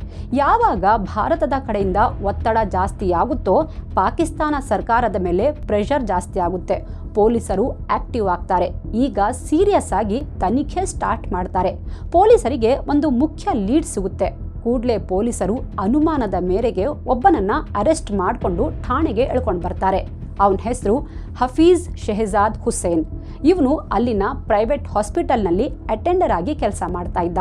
ಯಾವಾಗ ಭಾರತದ ಕಡೆಯಿಂದ ಒತ್ತಡ ಜಾಸ್ತಿ ಆಗುತ್ತೋ ಪಾಕಿಸ್ತಾನ ಸರ್ಕಾರದ ಮೇಲೆ ಪ್ರೆಷರ್ ಜಾಸ್ತಿ ಆಗುತ್ತೆ. ಪೊಲೀಸರು ಆಕ್ಟಿವ್ ಆಗ್ತಾರೆ. ಈಗ ಸೀರಿಯಸ್ ಆಗಿ ತನಿಖೆ ಸ್ಟಾರ್ಟ್ ಮಾಡ್ತಾರೆ. ಪೊಲೀಸರಿಗೆ ಒಂದು ಮುಖ್ಯ ಲೀಡ್ ಸಿಗುತ್ತೆ. ಕೂಡಲೇ ಪೊಲೀಸರು ಅನುಮಾನದ ಮೇರೆಗೆ ಒಬ್ಬನನ್ನ ಅರೆಸ್ಟ್ ಮಾಡಿಕೊಂಡು ಠಾಣೆಗೆ ಎಳ್ಕೊಂಡು ಬರ್ತಾರೆ. ಅವನ ಹೆಸರು ಹಫೀಜ್ ಶೆಹಜಾದ್ ಹುಸೇನ್. ಇವನು ಅಲ್ಲಿನ ಪ್ರೈವೇಟ್ ಹಾಸ್ಪಿಟಲ್ನಲ್ಲಿ ಅಟೆಂಡರ್ ಆಗಿ ಕೆಲಸ ಮಾಡ್ತಾ ಇದ್ದ.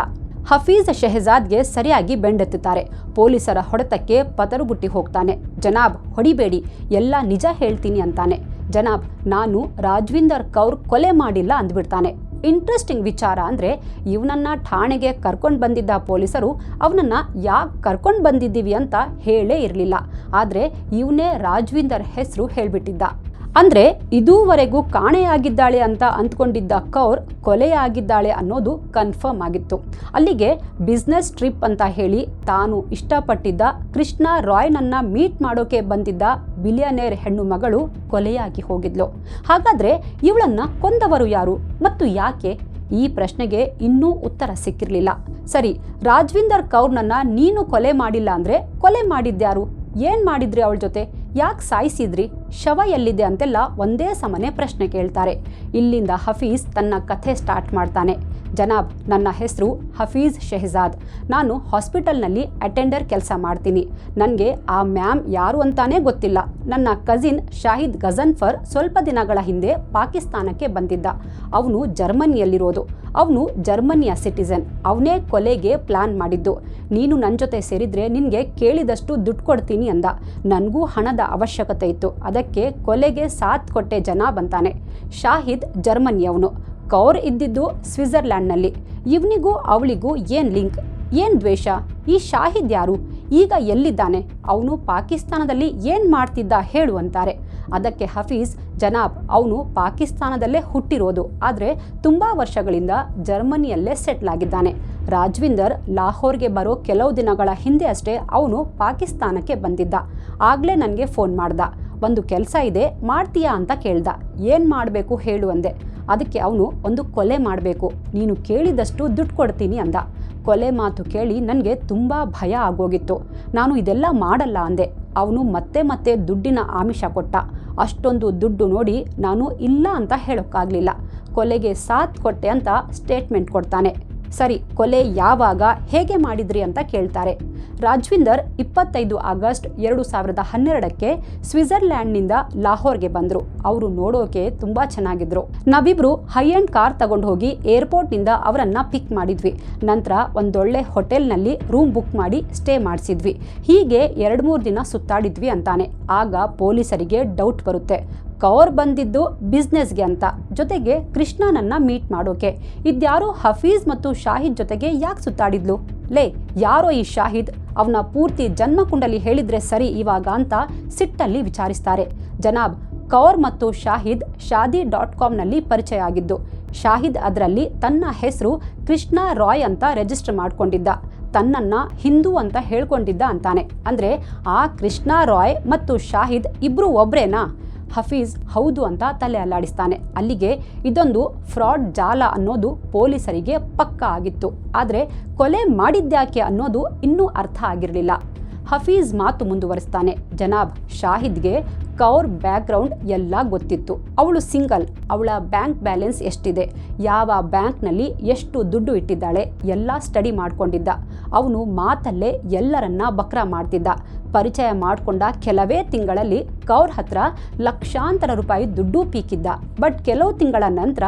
ಹಫೀಜ್ ಶೆಹಜಾದ್ಗೆ ಸರಿಯಾಗಿ ಬೆಂಡೆತ್ತುತ್ತಾರೆ. ಪೊಲೀಸರ ಹೊಡೆತಕ್ಕೆ ಪದರುಗುಟ್ಟಿ ಹೋಗ್ತಾನೆ. ಜನಾಬ್, ಹೊಡಿಬೇಡಿ, ಎಲ್ಲ ನಿಜ ಹೇಳ್ತೀನಿ ಅಂತಾನೆ. ಜನಾಬ್, ನಾನು ರಾಜ್ವಿಂದರ್ ಕೌರ್ ಕೊಲೆ ಮಾಡಿಲ್ಲ ಅಂದ್ಬಿಡ್ತಾನೆ. ಇಂಟ್ರೆಸ್ಟಿಂಗ್ ವಿಚಾರ ಅಂದರೆ ಇವನನ್ನ ಠಾಣೆಗೆ ಕರ್ಕೊಂಡು ಬಂದಿದ್ದ ಪೊಲೀಸರು ಅವನನ್ನು ಯಾಕೆ ಕರ್ಕೊಂಡು ಬಂದಿದ್ದೀವಿ ಅಂತ ಹೇಳೇ ಇರಲಿಲ್ಲ. ಆದರೆ ಇವನೇ ರಾಜ್ವಿಂದರ್ ಹೆಸರು ಹೇಳಿಬಿಟ್ಟಿದ್ದ. ಅಂದ್ರೆ ಇದುವರೆಗೂ ಕಾಣೆಯಾಗಿದ್ದಾಳೆ ಅಂತ ಅಂದ್ಕೊಂಡಿದ್ದ ಕೌರ್ ಕೊಲೆಯಾಗಿದ್ದಾಳೆ ಅನ್ನೋದು ಕನ್ಫರ್ಮ್ ಆಗಿತ್ತು. ಅಲ್ಲಿಗೆ ಬಿಸ್ನೆಸ್ ಟ್ರಿಪ್ ಅಂತ ಹೇಳಿ ತಾನು ಇಷ್ಟಪಟ್ಟಿದ್ದ ಕೃಷ್ಣ ರಾಯ್ನನ್ನ ಮೀಟ್ ಮಾಡೋಕೆ ಬಂದಿದ್ದ ಬಿಲಿಯನೇರ್ ಹೆಣ್ಣು ಮಗಳು ಕೊಲೆಯಾಗಿ ಹೋಗಿದ್ಲು. ಹಾಗಾದ್ರೆ ಇವಳನ್ನ ಕೊಂದವರು ಯಾರು ಮತ್ತು ಯಾಕೆ? ಈ ಪ್ರಶ್ನೆಗೆ ಇನ್ನೂ ಉತ್ತರ ಸಿಕ್ಕಿರಲಿಲ್ಲ. ಸರಿ, ರಾಜ್ವಿಂದರ್ ಕೌರ್ನನ್ನ ನೀನು ಕೊಲೆ ಮಾಡಿಲ್ಲ ಅಂದ್ರೆ ಕೊಲೆ ಮಾಡಿದ್ಯಾರು? ಏನ್ ಮಾಡಿದ್ರಿ ಅವಳ ಜೊತೆ? ಯಾಕೆ ಸಾಯಿಸಿದ್ರಿ? ಶವ ಎಲ್ಲಿದೆ ಅಂತೆಲ್ಲ ಒಂದೇ ಸಮನೆ ಪ್ರಶ್ನೆ ಕೇಳ್ತಾರೆ. ಇಲ್ಲಿಂದ ಹಫೀಜ್ ತನ್ನ ಕಥೆ ಸ್ಟಾರ್ಟ್ ಮಾಡ್ತಾನೆ. ಜನಾಬ್, ನನ್ನ ಹೆಸರು ಹಫೀಜ್ ಶೆಹಜಾದ್. ನಾನು ಹಾಸ್ಪಿಟಲ್ನಲ್ಲಿ ಅಟೆಂಡರ್ ಕೆಲಸ ಮಾಡ್ತೀನಿ. ನನಗೆ ಆ ಮ್ಯಾಮ್ ಯಾರು ಅಂತಾನೇ ಗೊತ್ತಿಲ್ಲ. ನನ್ನ ಕಸಿನ್ ಶಾಹಿದ್ ಗಜನ್ಫರ್ ಸ್ವಲ್ಪ ದಿನಗಳ ಹಿಂದೆ ಪಾಕಿಸ್ತಾನಕ್ಕೆ ಬಂದಿದ್ದ. ಅವನು ಜರ್ಮನಿಯಲ್ಲಿರೋದು. ಅವನು ಜರ್ಮನಿಯ ಸಿಟಿಸನ್. ಅವನೇ ಕೊಲೆಗೆ ಪ್ಲಾನ್ ಮಾಡಿದ್ದು. ನೀನು ನನ್ನ ಜೊತೆ ಸೇರಿದ್ರೆ ನಿನಗೆ ಕೇಳಿದಷ್ಟು ದುಡ್ಡು ಕೊಡ್ತೀನಿ ಅಂದ. ನನಗೂ ಹಣದ ಅವಶ್ಯಕತೆ ಇತ್ತು. ಅದಕ್ಕೆ ಕೊಲೆಗೆ ಸಾಥ್ ಕೊಟ್ಟೆ ಜನಾಬ್ ಅಂತಾನೆ. ಶಾಹಿದ್ ಜರ್ಮನಿಯವನು. ಕೌರ್ ಇದ್ದಿದ್ದು ಸ್ವಿಟ್ಜರ್ಲ್ಯಾಂಡ್ನಲ್ಲಿ. ಇವನಿಗೂ ಅವಳಿಗೂ ಏನು ಲಿಂಕ್, ಏನು ದ್ವೇಷ? ಈ ಶಾಹಿದ್ ಯಾರು? ಈಗ ಎಲ್ಲಿದ್ದಾನೆ? ಅವನು ಪಾಕಿಸ್ತಾನದಲ್ಲಿ ಏನು ಮಾಡ್ತಿದ್ದ ಹೇಳು ಅಂತಾರೆ. ಅದಕ್ಕೆ ಹಫೀಜ್, ಜನಾಬ್, ಅವನು ಪಾಕಿಸ್ತಾನದಲ್ಲೇ ಹುಟ್ಟಿರೋದು, ಆದರೆ ತುಂಬ ವರ್ಷಗಳಿಂದ ಜರ್ಮನಿಯಲ್ಲೇ ಸೆಟ್ಲ್ ಆಗಿದ್ದಾನೆ. ರಾಜ್ವಿಂದರ್ ಲಾಹೋರ್ಗೆ ಬರೋ ಕೆಲವು ದಿನಗಳ ಹಿಂದೆ ಅಷ್ಟೇ ಅವನು ಪಾಕಿಸ್ತಾನಕ್ಕೆ ಬಂದಿದ್ದ. ಆಗಲೇ ನನಗೆ ಫೋನ್ ಮಾಡ್ದ. ಒಂದು ಕೆಲಸ ಇದೆ, ಮಾಡ್ತೀಯಾ ಅಂತ ಕೇಳ್ದ. ಏನು ಮಾಡಬೇಕು ಹೇಳು ಅಂದೆ. ಅದಕ್ಕೆ ಅವನು ಒಂದು ಕೊಲೆ ಮಾಡಬೇಕು, ನೀನು ಕೇಳಿದಷ್ಟು ದುಡ್ಡು ಕೊಡ್ತೀನಿ ಅಂದ. ಕೊಲೆ ಮಾತು ಕೇಳಿ ನನಗೆ ತುಂಬ ಭಯ ಆಗೋಗಿತ್ತು. ನಾನು ಇದೆಲ್ಲ ಮಾಡಲ್ಲ ಅಂದೆ. ಅವನು ಮತ್ತೆ ದುಡ್ಡಿನ ಆಮಿಷ ಕೊಟ್ಟ. ಅಷ್ಟೊಂದು ದುಡ್ಡು ನೋಡಿ ನಾನು ಇಲ್ಲ ಅಂತ ಹೇಳೋಕ್ಕಾಗಲಿಲ್ಲ. ಕೊಲೆಗೆ ಸಾಥ್ ಕೊಟ್ಟೆ ಅಂತ ಸ್ಟೇಟ್ಮೆಂಟ್ ಕೊಡ್ತಾನೆ. ಸರಿ, ಕೊಲೆ ಯಾವಾಗ, ಹೇಗೆ ಮಾಡಿದ್ರಿ ಅಂತ ಕೇಳ್ತಾರೆ. ರಾಜ್ವಿಂದರ್ 25 ಆಗಸ್ಟ್ 2012ಕ್ಕೆ ಸ್ವಿಟ್ಜರ್ಲ್ಯಾಂಡ್ನಿಂದ ಲಾಹೋರ್ಗೆ ಬಂದರು. ಅವರು ನೋಡೋಕೆ ತುಂಬ ಚೆನ್ನಾಗಿದ್ರು. ನಾವಿಬ್ರು ಹೈ ಎಂಡ್ ಕಾರ್ ತಗೊಂಡು ಹೋಗಿ ಏರ್ಪೋರ್ಟ್ನಿಂದ ಅವರನ್ನ ಪಿಕ್ ಮಾಡಿದ್ವಿ. ನಂತರ ಒಂದೊಳ್ಳೆ ಹೋಟೆಲ್ನಲ್ಲಿ ರೂಮ್ ಬುಕ್ ಮಾಡಿ ಸ್ಟೇ ಮಾಡಿಸಿದ್ವಿ. ಹೀಗೆ 2-3 ದಿನ ಸುತ್ತಾಡಿದ್ವಿ ಅಂತಾನೆ. ಆಗ ಪೊಲೀಸರಿಗೆ ಡೌಟ್ ಬರುತ್ತೆ. ಕೌರ್ ಬಂದಿದ್ದು ಬಿಸ್ನೆಸ್ಗೆ ಅಂತ, ಜೊತೆಗೆ ಕೃಷ್ಣನನ್ನ ಮೀಟ್ ಮಾಡೋಕೆ. ಇದ್ಯಾರೋ ಹಫೀಜ್ ಮತ್ತು ಶಾಹಿದ್ ಜೊತೆಗೆ ಯಾಕೆ ಸುತ್ತಾಡಿದ್ಲು? ಲೇ, ಯಾರೋ ಈ ಶಾಹಿದ್? ಅವನ ಪೂರ್ತಿ ಜನ್ಮಕುಂಡಲಿ ಹೇಳಿದ್ರೆ ಸರಿ ಇವಾಗ ಅಂತ ಸಿಟ್ಟಲ್ಲಿ ವಿಚಾರಿಸ್ತಾರೆ. ಜನಾಬ್, ಕೌರ್ ಮತ್ತು ಶಾಹಿದ್ ಶಾದಿ.comನಲ್ಲಿ ಪರಿಚಯ ಆಗಿದ್ದು. ಶಾಹಿದ್ ಅದರಲ್ಲಿ ತನ್ನ ಹೆಸರು ಕೃಷ್ಣ ರಾಯ್ ಅಂತ ರಿಜಿಸ್ಟರ್ ಮಾಡ್ಕೊಂಡಿದ್ದ. ತನ್ನನ್ನ ಹಿಂದೂ ಅಂತ ಹೇಳ್ಕೊಂಡಿದ್ದ ಅಂತಾನೆ. ಅಂದರೆ ಆ ಕೃಷ್ಣ ರಾಯ್ ಮತ್ತು ಶಾಹಿದ್ ಇಬ್ರು ಒಬ್ರೇನಾ? ಹಫೀಜ್ ಹೌದು ಅಂತ ತಲೆ ಅಲ್ಲಾಡಿಸ್ತಾನೆ. ಅಲ್ಲಿಗೆ ಇದೊಂದು ಫ್ರಾಡ್ ಜಾಲ ಅನ್ನೋದು ಪೊಲೀಸರಿಗೆ ಪಕ್ಕಾ ಆಗಿತ್ತು. ಆದರೆ ಕೊಲೆ ಮಾಡಿದ್ಯಾಕೆ ಅನ್ನೋದು ಇನ್ನೂ ಅರ್ಥ ಆಗಿರಲಿಲ್ಲ. ಹಫೀಜ್ ಮಾತು ಮುಂದುವರಿಸ್ತಾನೆ. ಜನಾಬ್, ಶಾಹಿದ್ಗೆ ಕೌರ್ ಬ್ಯಾಕ್ಗ್ರೌಂಡ್ ಎಲ್ಲ ಗೊತ್ತಿತ್ತು. ಅವಳು ಸಿಂಗಲ್. ಅವಳ ಬ್ಯಾಂಕ್ ಬ್ಯಾಲೆನ್ಸ್ ಎಷ್ಟಿದೆ, ಯಾವ ಬ್ಯಾಂಕ್ನಲ್ಲಿ ಎಷ್ಟು ದುಡ್ಡು ಇಟ್ಟಿದ್ದಾಳೆ ಎಲ್ಲ ಸ್ಟಡಿ ಮಾಡ್ಕೊಂಡಿದ್ದ. ಅವನು ಮಾತಲ್ಲೇ ಎಲ್ಲರನ್ನ ಬಕ್ರ ಮಾಡ್ತಿದ್ದ. ಪರಿಚಯ ಮಾಡಿಕೊಂಡ ಕೆಲವೇ ತಿಂಗಳಲ್ಲಿ ಕೌರ್ ಹತ್ರ ಲಕ್ಷಾಂತರ ರೂಪಾಯಿ ದುಡ್ಡು ಪೀಕಿದ್ದ. ಬಟ್ ಕೆಲವು ತಿಂಗಳ ನಂತರ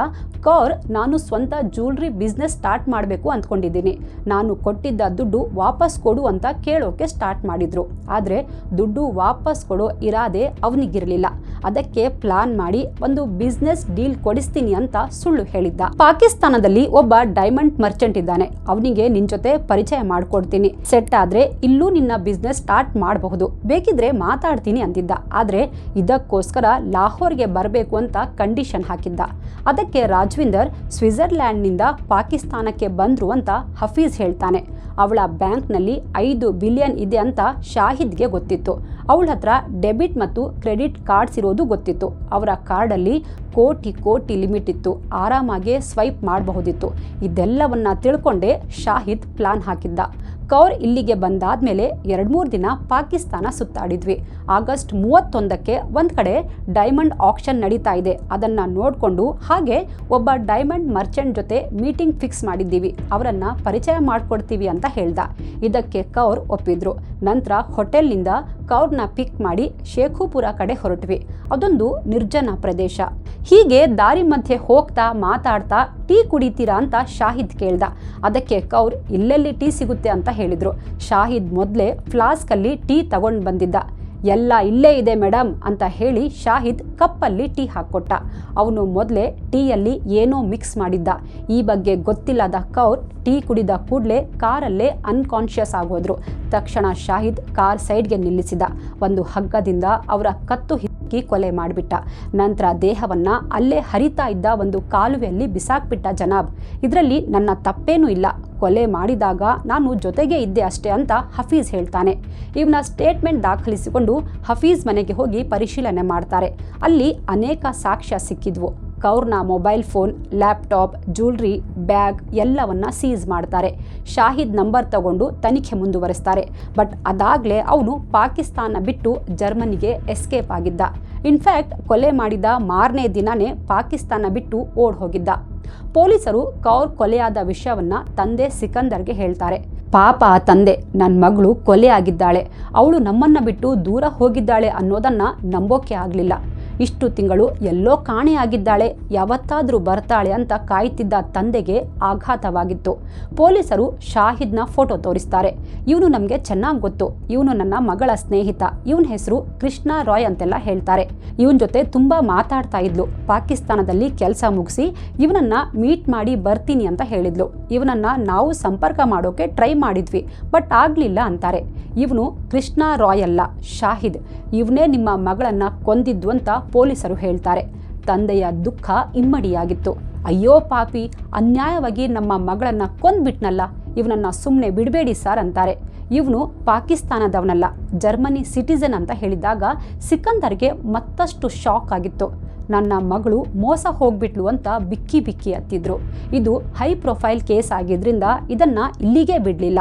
ಕೌರ್, ನಾನು ಸ್ವಂತ ಜ್ಯುವೆಲ್ರಿ ಬಿಸ್ನೆಸ್ ಸ್ಟಾರ್ಟ್ ಮಾಡಬೇಕು ಅಂದ್ಕೊಂಡಿದ್ದೀನಿ, ನಾನು ಕೊಟ್ಟಿದ್ದ ದುಡ್ಡು ವಾಪಸ್ ಕೊಡು ಅಂತ ಕೇಳೋಕೆ ಸ್ಟಾರ್ಟ್ ಮಾಡಿದ್ರು. ಆದರೆ ದುಡ್ಡು ವಾಪಸ್ ಕೊಡೋ ಇರಾದೆ ಅವನಿಗಿರಲಿಲ್ಲ. ಅದಕ್ಕೆ ಪ್ಲಾನ್ ಮಾಡಿ ಒಂದು ಬಿಸ್ನೆಸ್ ಡೀಲ್ ಕೊಡಿಸ್ತೀನಿ ಅಂತ ಸುಳ್ಳು ಹೇಳಿದ್ದ. ಪಾಕಿಸ್ತಾನದಲ್ಲಿ ಒಬ್ಬ ಡೈಮಂಡ್ ಮರ್ಚೆಂಟ್ ಇದ್ದಾನೆ, ಅವನಿಗೆ ನಿನ್ ಜೊತೆ ಪರಿಚಯ ಮಾಡ್ಕೊಡ್ತೀನಿ, ಸೆಟ್ ಆದ್ರೆ ಇಲ್ಲೂ ನಿನ್ನ ಬಿಸ್ನೆಸ್ ಸ್ಟಾರ್ಟ್ ಮಾಡಬಹುದು, ಬೇಕಿದ್ರೆ ಮಾತಾಡ್ತೀನಿ ಅಂತಿದ್ದ. ಆದ್ರೆ ಇದಕ್ಕೋಸ್ಕರ ಲಾಹೋರ್ಗೆ ಬರಬೇಕು ಅಂತ ಕಂಡೀಷನ್ ಹಾಕಿದ್ದ. ಅದಕ್ಕೆ ರಾಜ್ವಿಂದರ್ ಸ್ವಿಟ್ಜರ್ಲ್ಯಾಂಡ್ನಿಂದ ಪಾಕಿಸ್ತಾನಕ್ಕೆ ಬಂದ್ರು ಅಂತ ಹಫೀಜ್ ಹೇಳ್ತಾನೆ. ಅವಳ ಬ್ಯಾಂಕ್ನಲ್ಲಿ 5 ಬಿಲಿಯನ್ ಇದೆ ಅಂತ ಶಾಹಿದ್ಗೆ ಗೊತ್ತಿತ್ತು. ಅವಳ ಹತ್ರ ಡೆಬಿಟ್ ಮತ್ತು ಕ್ರೆಡಿಟ್ ಕಾರ್ಡ್ಸ್ ಇರೋದು ಗೊತ್ತಿತ್ತು. ಅವರ ಕಾರ್ಡಲ್ಲಿ ಕೋಟಿ ಲಿಮಿಟ್ ಇತ್ತು, ಆರಾಮಾಗಿ ಸ್ವೈಪ್ ಮಾಡಬಹುದಿತ್ತು. ಇದೆಲ್ಲವನ್ನ ತಿಳ್ಕೊಂಡೇ ಶಾಹಿದ್ ಪ್ಲಾನ್ ಹಾಕಿದ್ದ. ಕೌರ್ ಇಲ್ಲಿಗೆ ಬಂದಾದ್ಮೇಲೆ 2-3 ದಿನ ಪಾಕಿಸ್ತಾನ ಸುತ್ತಾಡಿದ್ವಿ. ಆಗಸ್ಟ್ 31ಕ್ಕೆ ಒಂದ್ ಕಡೆ ಡೈಮಂಡ್ ಆಕ್ಷನ್ ನಡೀತಾ ಇದೆ, ಅದನ್ನ ನೋಡ್ಕೊಂಡು ಹಾಗೆ ಒಬ್ಬ ಡೈಮಂಡ್ ಮರ್ಚೆಂಟ್ ಜೊತೆ ಮೀಟಿಂಗ್ ಫಿಕ್ಸ್ ಮಾಡಿದ್ದೀವಿ, ಅವರನ್ನ ಪರಿಚಯ ಮಾಡ್ಕೊಡ್ತೀವಿ ಅಂತ ಹೇಳ್ದ. ಇದಕ್ಕೆ ಕೌರ್ ಒಪ್ಪಿದ್ರು. ನಂತರ ಹೋಟೆಲ್ನಿಂದ ಕೌರ್ನ ಪಿಕ್ ಮಾಡಿ ಶೇಖುಪುರ ಕಡೆ ಹೊರಟ್ವಿ. ಅದೊಂದು ನಿರ್ಜನ ಪ್ರದೇಶ. ಹೀಗೆ ದಾರಿ ಮಧ್ಯೆ ಹೋಗ್ತಾ ಮಾತಾಡ್ತಾ ಟೀ ಕುಡಿತೀರಾ ಅಂತ ಶಾಹಿದ್ ಕೇಳ್ದ. ಅದಕ್ಕೆ ಕೌರ್ ಇಲ್ಲೆಲ್ಲಿ ಟೀ ಸಿಗುತ್ತೆ ಅಂತ ಹೇಳಿದ್ರು. ಶಾಹಿದ್ ಮೊದಲೇ ಫ್ಲಾಸ್ಕಲ್ಲಿ ಟೀ ತಗೊಂಡು ಬಂದಿದ್ದ. ಎಲ್ಲ ಇಲ್ಲೇ ಇದೆ ಮೇಡಮ್ ಅಂತ ಹೇಳಿ ಶಾಹಿದ್ ಕಪ್ಪಲ್ಲಿ ಟೀ ಹಾಕ್ಕೊಟ್ಟ. ಅವನು ಮೊದಲೇ ಟೀಯಲ್ಲಿ ಏನೋ ಮಿಕ್ಸ್ ಮಾಡಿದ್ದ. ಈ ಬಗ್ಗೆ ಗೊತ್ತಿಲ್ಲದ ಕೌರ್ ಟೀ ಕುಡಿದ ಕೂಡಲೇ ಕಾರಲ್ಲೇ ಅನ್ಕಾನ್ಷಿಯಸ್ ಆಗೋದ್ರು. ತಕ್ಷಣ ಶಾಹಿದ್ ಕಾರ್ ಸೈಡ್ಗೆ ನಿಲ್ಲಿಸಿದ. ಒಂದು ಹಗ್ಗದಿಂದ ಅವರ ಕತ್ತು ಕೊಲೆ ಮಾಡಿಬಿಟ್ಟ. ನಂತರ ದೇಹವನ್ನ ಅಲ್ಲೇ ಹರಿತಾ ಇದ್ದ ಒಂದು ಕಾಲುವೆಯಲ್ಲಿ ಬಿಸಾಕ್ಬಿಟ್ಟ ಜನಾಬ್. ಇದರಲ್ಲಿ ನನ್ನ ತಪ್ಪೇನೂ ಇಲ್ಲ, ಕೊಲೆ ಮಾಡಿದಾಗ ನಾನು ಜೊತೆಗೆ ಇದ್ದೆ ಅಷ್ಟೇ ಅಂತ ಹಫೀಜ್ ಹೇಳ್ತಾನೆ. ಇವನ ಸ್ಟೇಟ್ಮೆಂಟ್ ದಾಖಲಿಸಿಕೊಂಡು ಹಫೀಜ್ ಮನೆಗೆ ಹೋಗಿ ಪರಿಶೀಲನೆ ಮಾಡ್ತಾರೆ. ಅಲ್ಲಿ ಅನೇಕ ಸಾಕ್ಷ್ಯ ಸಿಕ್ಕಿದ್ವು. ಕೌರ್ನ mobile phone, laptop, jewellery, bag ಎಲ್ಲವನ್ನ ಸೀಸ್ ಮಾಡ್ತಾರೆ. ಶಾಹಿದ್ ನಂಬರ್ ತಗೊಂಡು ತನಿಖೆ ಮುಂದುವರಿಸ್ತಾರೆ. ಬಟ್ ಅದಾಗಲೇ ಅವನು ಪಾಕಿಸ್ತಾನ ಬಿಟ್ಟು ಜರ್ಮನಿಗೆ ಎಸ್ಕೇಪ್ ಆಗಿದ್ದ. ಇನ್ಫ್ಯಾಕ್ಟ್ ಕೊಲೆ ಮಾಡಿದ ಮಾರನೇ ದಿನನೇ ಪಾಕಿಸ್ತಾನ ಬಿಟ್ಟು ಓಡ್ ಹೋಗಿದ್ದ. ಪೊಲೀಸರು ಕೌರ್ ಕೊಲೆಯಾದ ವಿಷಯವನ್ನ ತಂದೆ ಸಿಕಂದರ್ಗೆ ಹೇಳ್ತಾರೆ. ಪಾಪ ಆ ತಂದೆ, ನನ್ನ ಮಗಳು ಕೊಲೆ ಆಗಿದ್ದಾಳೆ, ಅವಳು ನಮ್ಮನ್ನ ಬಿಟ್ಟು ದೂರ ಹೋಗಿದ್ದಾಳೆ ಅನ್ನೋದನ್ನ ನಂಬೋಕೆ ಆಗಲಿಲ್ಲ. ಇಷ್ಟು ತಿಂಗಳು ಎಲ್ಲೋ ಕಾಣೆಯಾಗಿದ್ದಾಳೆ, ಯಾವತ್ತಾದರೂ ಬರ್ತಾಳೆ ಅಂತ ಕಾಯ್ತಿದ್ದ ತಂದೆಗೆ ಆಘಾತವಾಗಿತ್ತು. ಪೊಲೀಸರು ಶಾಹಿದ್ನ ಫೋಟೋ ತೋರಿಸ್ತಾರೆ. ಇವನು ನಮಗೆ ಚೆನ್ನಾಗಿ ಗೊತ್ತು, ಇವನು ನನ್ನ ಮಗಳ ಸ್ನೇಹಿತ, ಇವನ ಹೆಸರು ಕೃಷ್ಣ ರಾಯ್ ಅಂತೆಲ್ಲ ಹೇಳ್ತಾರೆ. ಇವನ ಜೊತೆ ತುಂಬ ಮಾತಾಡ್ತಾ ಇದ್ಲು. ಪಾಕಿಸ್ತಾನದಲ್ಲಿ ಕೆಲಸ ಮುಗಿಸಿ ಇವನನ್ನ ಮೀಟ್ ಮಾಡಿ ಬರ್ತೀನಿ ಅಂತ ಹೇಳಿದ್ಲು. ಇವನನ್ನ ನಾವು ಸಂಪರ್ಕ ಮಾಡೋಕೆ ಟ್ರೈ ಮಾಡಿದ್ವಿ, ಬಟ್ ಆಗಲಿಲ್ಲ ಅಂತಾರೆ. ಇವನು ಕೃಷ್ಣ ರಾಯ್ ಅಲ್ಲ, ಶಾಹಿದ್. ಇವನೇ ನಿಮ್ಮ ಮಗಳನ್ನ ಕೊಂದಿದ್ದು ಅಂತ ಪೊಲೀಸರು ಹೇಳ್ತಾರೆ. ತಂದೆಯ ದುಃಖ ಇಮ್ಮಡಿಯಾಗಿತ್ತು. ಅಯ್ಯೋ ಪಾಪಿ, ಅನ್ಯಾಯವಾಗಿ ನಮ್ಮ ಮಗಳನ್ನ ಕೊಂದ್ಬಿಟ್ನಲ್ಲ, ಇವನನ್ನ ಸುಮ್ಮನೆ ಬಿಡಬೇಡಿ ಸರ್ ಅಂತಾರೆ. ಇವನು ಪಾಕಿಸ್ತಾನದವನಲ್ಲ, ಜರ್ಮನಿ ಸಿಟಿಸನ್ ಅಂತ ಹೇಳಿದಾಗ ಸಿಕಂದರ್ಗೆ ಮತ್ತಷ್ಟು ಶಾಕ್ ಆಗಿತ್ತು. ನನ್ನ ಮಗಳು ಮೋಸ ಹೋಗ್ಬಿಟ್ಲು ಅಂತ ಬಿಕ್ಕಿ ಬಿಕ್ಕಿ ಹತ್ತಿದ್ರು. ಇದು ಹೈ ಪ್ರೊಫೈಲ್ ಕೇಸ್ ಆಗಿದ್ರಿಂದ ಇದನ್ನ ಇಲ್ಲಿಗೆ ಬಿಡಲಿಲ್ಲ.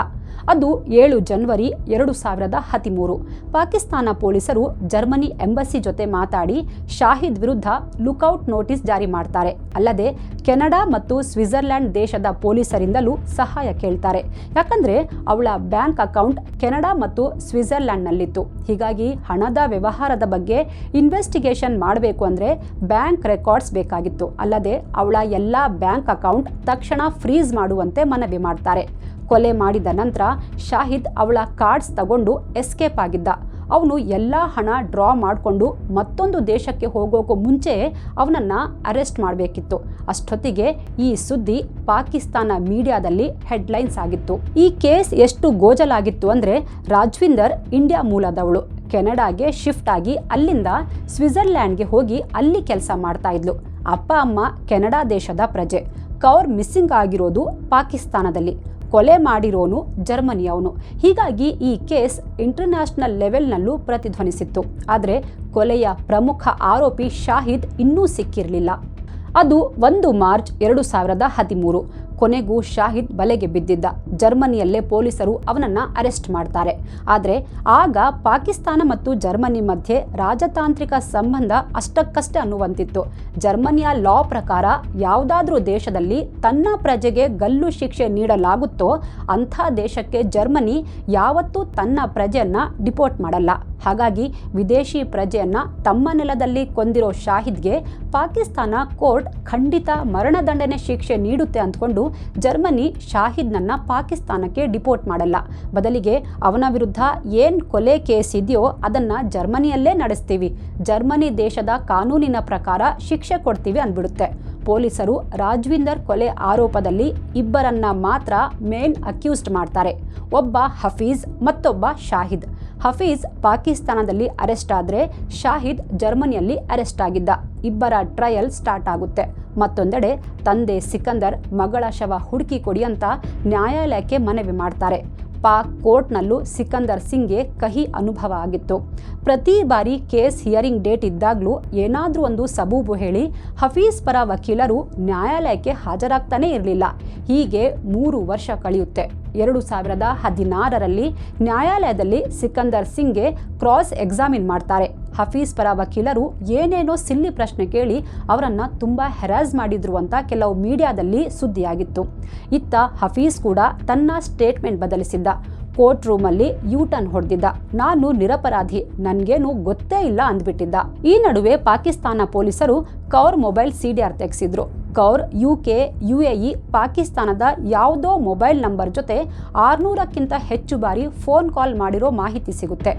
ಅದು 7 ಜನವರಿ 2013. ಪಾಕಿಸ್ತಾನ ಪೊಲೀಸರು ಜರ್ಮನಿ ಎಂಬಸಿ ಜೊತೆ ಮಾತಾಡಿ ಶಾಹಿದ್ ವಿರುದ್ಧ ಲುಕ್ಔಟ್ ನೋಟಿಸ್ ಜಾರಿ ಮಾಡ್ತಾರೆ. ಅಲ್ಲದೆ ಕೆನಡಾ ಮತ್ತು ಸ್ವಿಟ್ಜರ್ಲ್ಯಾಂಡ್ ದೇಶದ ಪೊಲೀಸರಿಂದಲೂ ಸಹಾಯ ಕೇಳ್ತಾರೆ. ಯಾಕಂದ್ರೆ ಅವಳ ಬ್ಯಾಂಕ್ ಅಕೌಂಟ್ ಕೆನಡಾ ಮತ್ತು ಸ್ವಿಟ್ಜರ್ಲ್ಯಾಂಡ್ನಲ್ಲಿತ್ತು. ಹೀಗಾಗಿ ಹಣದ ವ್ಯವಹಾರದ ಬಗ್ಗೆ ಇನ್ವೆಸ್ಟಿಗೇಷನ್ ಮಾಡಬೇಕು ಅಂದರೆ ಬ್ಯಾಂಕ್ ರೆಕಾರ್ಡ್ಸ್ ಬೇಕಾಗಿತ್ತು. ಅಲ್ಲದೆ ಅವಳ ಎಲ್ಲ ಬ್ಯಾಂಕ್ ಅಕೌಂಟ್ ತಕ್ಷಣ ಫ್ರೀಸ್ ಮಾಡುವಂತೆ ಮನವಿ ಮಾಡ್ತಾರೆ. ಕೊಲೆ ಮಾಡಿದ ನಂತರ ಶಾಹಿದ್ ಅವಳ ಕಾರ್ಡ್ಸ್ ತಗೊಂಡು ಎಸ್ಕೇಪ್ ಆಗಿದ್ದ. ಅವನು ಎಲ್ಲ ಹಣ ಡ್ರಾ ಮಾಡಿಕೊಂಡು ಮತ್ತೊಂದು ದೇಶಕ್ಕೆ ಹೋಗೋಕ್ಕೂ ಮುಂಚೆ ಅವನನ್ನು ಅರೆಸ್ಟ್ ಮಾಡಬೇಕಿತ್ತು. ಅಷ್ಟೊತ್ತಿಗೆ ಈ ಸುದ್ದಿ ಪಾಕಿಸ್ತಾನ ಮೀಡಿಯಾದಲ್ಲಿ ಹೆಡ್ಲೈನ್ಸ್ ಆಗಿತ್ತು. ಈ ಕೇಸ್ ಎಷ್ಟು ಗೋಜಲಾಗಿತ್ತು ಅಂದರೆ, ರಾಜ್ವಿಂದರ್ ಇಂಡಿಯಾ ಮೂಲದವಳು, ಕೆನಡಾಗೆ ಶಿಫ್ಟ್ ಆಗಿ ಅಲ್ಲಿಂದ ಸ್ವಿಟ್ಜರ್ಲ್ಯಾಂಡ್ಗೆ ಹೋಗಿ ಅಲ್ಲಿ ಕೆಲಸ ಮಾಡ್ತಾ ಇದ್ಲು. ಅಪ್ಪ ಅಮ್ಮ ಕೆನಡಾ ದೇಶದ ಪ್ರಜೆ. ಕೌರ್ ಮಿಸ್ಸಿಂಗ್ ಆಗಿರೋದು ಪಾಕಿಸ್ತಾನದಲ್ಲಿ, ಕೊಲೆ ಮಾಡಿರೋನು ಜರ್ಮನಿಯವನು. ಹೀಗಾಗಿ ಈ ಕೇಸ್ ಇಂಟರ್ನ್ಯಾಷನಲ್ ಲೆವೆಲ್ನಲ್ಲೂ ಪ್ರತಿಧ್ವನಿಸಿತ್ತು. ಆದರೆ ಕೊಲೆಯ ಪ್ರಮುಖ ಆರೋಪಿ ಶಾಹಿದ್ ಇನ್ನೂ ಸಿಕ್ಕಿರಲಿಲ್ಲ. ಅದು 1 ಮಾರ್ಚ್ 2013. ಕೊನೆಗೂ ಶಾಹಿದ್ ಬಲೆಗೆ ಬಿದ್ದಿದ್ದ. ಜರ್ಮನಿಯಲ್ಲೇ ಪೊಲೀಸರು ಅವನನ್ನು ಅರೆಸ್ಟ್ ಮಾಡ್ತಾರೆ. ಆದರೆ ಆಗ ಪಾಕಿಸ್ತಾನ ಮತ್ತು ಜರ್ಮನಿ ಮಧ್ಯೆ ರಾಜತಾಂತ್ರಿಕ ಸಂಬಂಧ ಅಷ್ಟಕ್ಕಷ್ಟೇ ಅನ್ನುವಂತಿತ್ತು. ಜರ್ಮನಿಯ ಲಾ ಪ್ರಕಾರ ಯಾವುದಾದ್ರೂ ದೇಶದಲ್ಲಿ ತನ್ನ ಪ್ರಜೆಗೆ ಗಲ್ಲು ಶಿಕ್ಷೆ ನೀಡಲಾಗುತ್ತೋ ಅಂಥ ದೇಶಕ್ಕೆ ಜರ್ಮನಿ ಯಾವತ್ತೂ ತನ್ನ ಪ್ರಜೆಯನ್ನ ಡಿಪೋರ್ಟ್ ಮಾಡಲ್ಲ. ಹಾಗಾಗಿ ವಿದೇಶಿ ಪ್ರಜೆಯನ್ನ ತಮ್ಮ ನೆಲದಲ್ಲಿ ಕೊಂದಿರೋ ಶಾಹಿದ್ಗೆ ಪಾಕಿಸ್ತಾನ ಕೋರ್ಟ್ ಖಂಡಿತ ಮರಣದಂಡನೆ ಶಿಕ್ಷೆ ನೀಡುತ್ತೆ ಅಂದ್ಕೊಂಡು ಜರ್ಮನಿ ಶಾಹಿದ್ನನ್ನ ಪಾಕಿಸ್ತಾನಕ್ಕೆ ಡಿಪೋರ್ಟ್ ಮಾಡಲ್ಲ. ಬದಲಿಗೆ ಅವನ ವಿರುದ್ಧ ಏನು ಕೊಲೆ ಕೇಸ್ ಇದೆಯೋ ಅದನ್ನ ಜರ್ಮನಿಯಲ್ಲೇ ನಡೆಸ್ತೀವಿ, ಜರ್ಮನಿ ದೇಶದ ಕಾನೂನಿನ ಪ್ರಕಾರ ಶಿಕ್ಷೆ ಕೊಡ್ತೀವಿ ಅಂದ್ಬಿಡುತ್ತೆ. ಪೊಲೀಸರು ರಾಜ್ವಿಂದರ್ ಕೊಲೆ ಆರೋಪದಲ್ಲಿ ಇಬ್ಬರನ್ನ ಮಾತ್ರ ಮೇನ್ ಅಕ್ಯೂಸ್ಡ್ ಮಾಡ್ತಾರೆ. ಒಬ್ಬ ಹಫೀಜ್, ಮತ್ತೊಬ್ಬ ಶಾಹಿದ್. ಹಫೀಜ್ ಪಾಕಿಸ್ತಾನದಲ್ಲಿ ಅರೆಸ್ಟ್ ಆದರೆ ಶಾಹಿದ್ ಜರ್ಮನಿಯಲ್ಲಿ ಅರೆಸ್ಟ್ ಆಗಿದ್ದ. ಇಬ್ಬರ ಟ್ರಯಲ್ ಸ್ಟಾರ್ಟ್ ಆಗುತ್ತೆ. ಮತ್ತೊಂದೆಡೆ ತಂದೆ ಸಿಕಂದರ್ ಮಗಳ ಶವ ಹುಡುಕಿ ಕೊಡಿ ಅಂತ ನ್ಯಾಯಾಲಯಕ್ಕೆ ಮನವಿ ಮಾಡ್ತಾರೆ. ಪಾಕ್ ಕೋರ್ಟ್ನಲ್ಲೂ ಸಿಕಂದರ್ ಸಿಂಗ್ಗೆ ಕಹಿ ಅನುಭವ ಆಗಿತ್ತು. ಪ್ರತಿ ಬಾರಿ ಕೇಸ್ ಹಿಯರಿಂಗ್ ಡೇಟ್ ಇದ್ದಾಗಲೂ ಏನಾದರೂ ಒಂದು ಸಬೂಬು ಹೇಳಿ ಹಫೀಜ್ ಪರ ವಕೀಲರು ನ್ಯಾಯಾಲಯಕ್ಕೆ ಹಾಜರಾಗ್ತಾನೇ ಇರಲಿಲ್ಲ. ಹೀಗೆ 3 ವರ್ಷ ಕಳೆಯುತ್ತೆ. 2016ರಲ್ಲಿ ನ್ಯಾಯಾಲಯದಲ್ಲಿ ಸಿಕಂದರ್ ಸಿಂಗ್ಗೆ ಕ್ರಾಸ್ ಎಕ್ಸಾಮಿನ್ ಮಾಡ್ತಾರೆ. ಹಫೀಜ್ ಪರ ವಕೀಲರು ಏನೇನೋ ಸಿಲ್ಲಿ ಪ್ರಶ್ನೆ ಕೇಳಿ ಅವರನ್ನು ತುಂಬ ಹೆರಾಸ್ ಮಾಡಿದ್ರು ಅಂತ ಕೆಲವು ಮೀಡಿಯಾದಲ್ಲಿ ಸುದ್ದಿಯಾಗಿತ್ತು. ಇತ್ತ ಹಫೀಜ್ ಕೂಡ ತನ್ನ ಸ್ಟೇಟ್ಮೆಂಟ್ ಬದಲಿಸಿದ್ದ. ಕೋರ್ಟ್ ರೂಮಲ್ಲಿ ಯೂಟರ್ನ್ ಹೊಡೆದಿದ್ದ. ನಾನು ನಿರಪರಾಧಿ, ನನಗೇನು ಗೊತ್ತೇ ಇಲ್ಲ ಅಂದ್ಬಿಟ್ಟಿದ್ದ. ಈ ನಡುವೆ ಪಾಕಿಸ್ತಾನ ಪೊಲೀಸರು ಕೌರ್ ಮೊಬೈಲ್ CDR ತೆಗೆಸಿದ್ರು. ಕೌರ್ UK, UAE, ಪಾಕಿಸ್ತಾನದ ಯಾವುದೋ ಮೊಬೈಲ್ ನಂಬರ್ ಜೊತೆ 600ಕ್ಕಿಂತ ಹೆಚ್ಚು ಬಾರಿ ಫೋನ್ ಕಾಲ್ ಮಾಡಿರೋ ಮಾಹಿತಿ ಸಿಗುತ್ತೆ.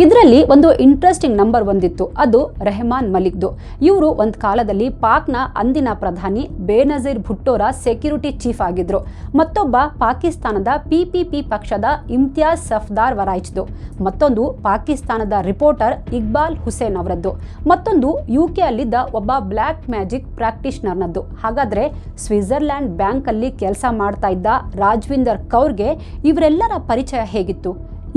ಇದರಲ್ಲಿ ಒಂದು ಇಂಟ್ರೆಸ್ಟಿಂಗ್ ನಂಬರ್ ಒಂದಿತ್ತು, ಅದು ರೆಹಮಾನ್ ಮಲಿಕ್ದು. ಇವರು ಒಂದು ಕಾಲದಲ್ಲಿ ಪಾಕ್ನ ಅಂದಿನ ಪ್ರಧಾನಿ ಬೇನಜೀರ್ ಭುಟ್ಟೋರ ಸೆಕ್ಯೂರಿಟಿ ಚೀಫ್ ಆಗಿದ್ರು. ಮತ್ತೊಬ್ಬ ಪಾಕಿಸ್ತಾನದ PPP ಪಕ್ಷದ ಇಮ್ತಿಯಾಜ್ ಸಫ್ದಾರ್ ವರಾಯ್ಚ್ದು. ಮತ್ತೊಂದು ಪಾಕಿಸ್ತಾನದ ರಿಪೋರ್ಟರ್ ಇಕ್ಬಾಲ್ ಹುಸೇನ್ ಅವರದ್ದು. ಮತ್ತೊಂದು UK ಅಲ್ಲಿದ್ದ ಒಬ್ಬ ಬ್ಲ್ಯಾಕ್ ಮ್ಯಾಜಿಕ್ ಪ್ರಾಕ್ಟೀಷನರ್ನದ್ದು. ಹಾಗಾದ್ರೆ ಸ್ವಿಟ್ಜರ್ಲ್ಯಾಂಡ್ ಬ್ಯಾಂಕ್ ಅಲ್ಲಿ ಕೆಲಸ ಮಾಡ್ತಾ ಇದ್ದ ರಾಜ್ವಿಂದರ್ ಕೌರ್ಗೆ ಇವರೆಲ್ಲರ ಪರಿಚಯ ಹೇಗಿತ್ತು?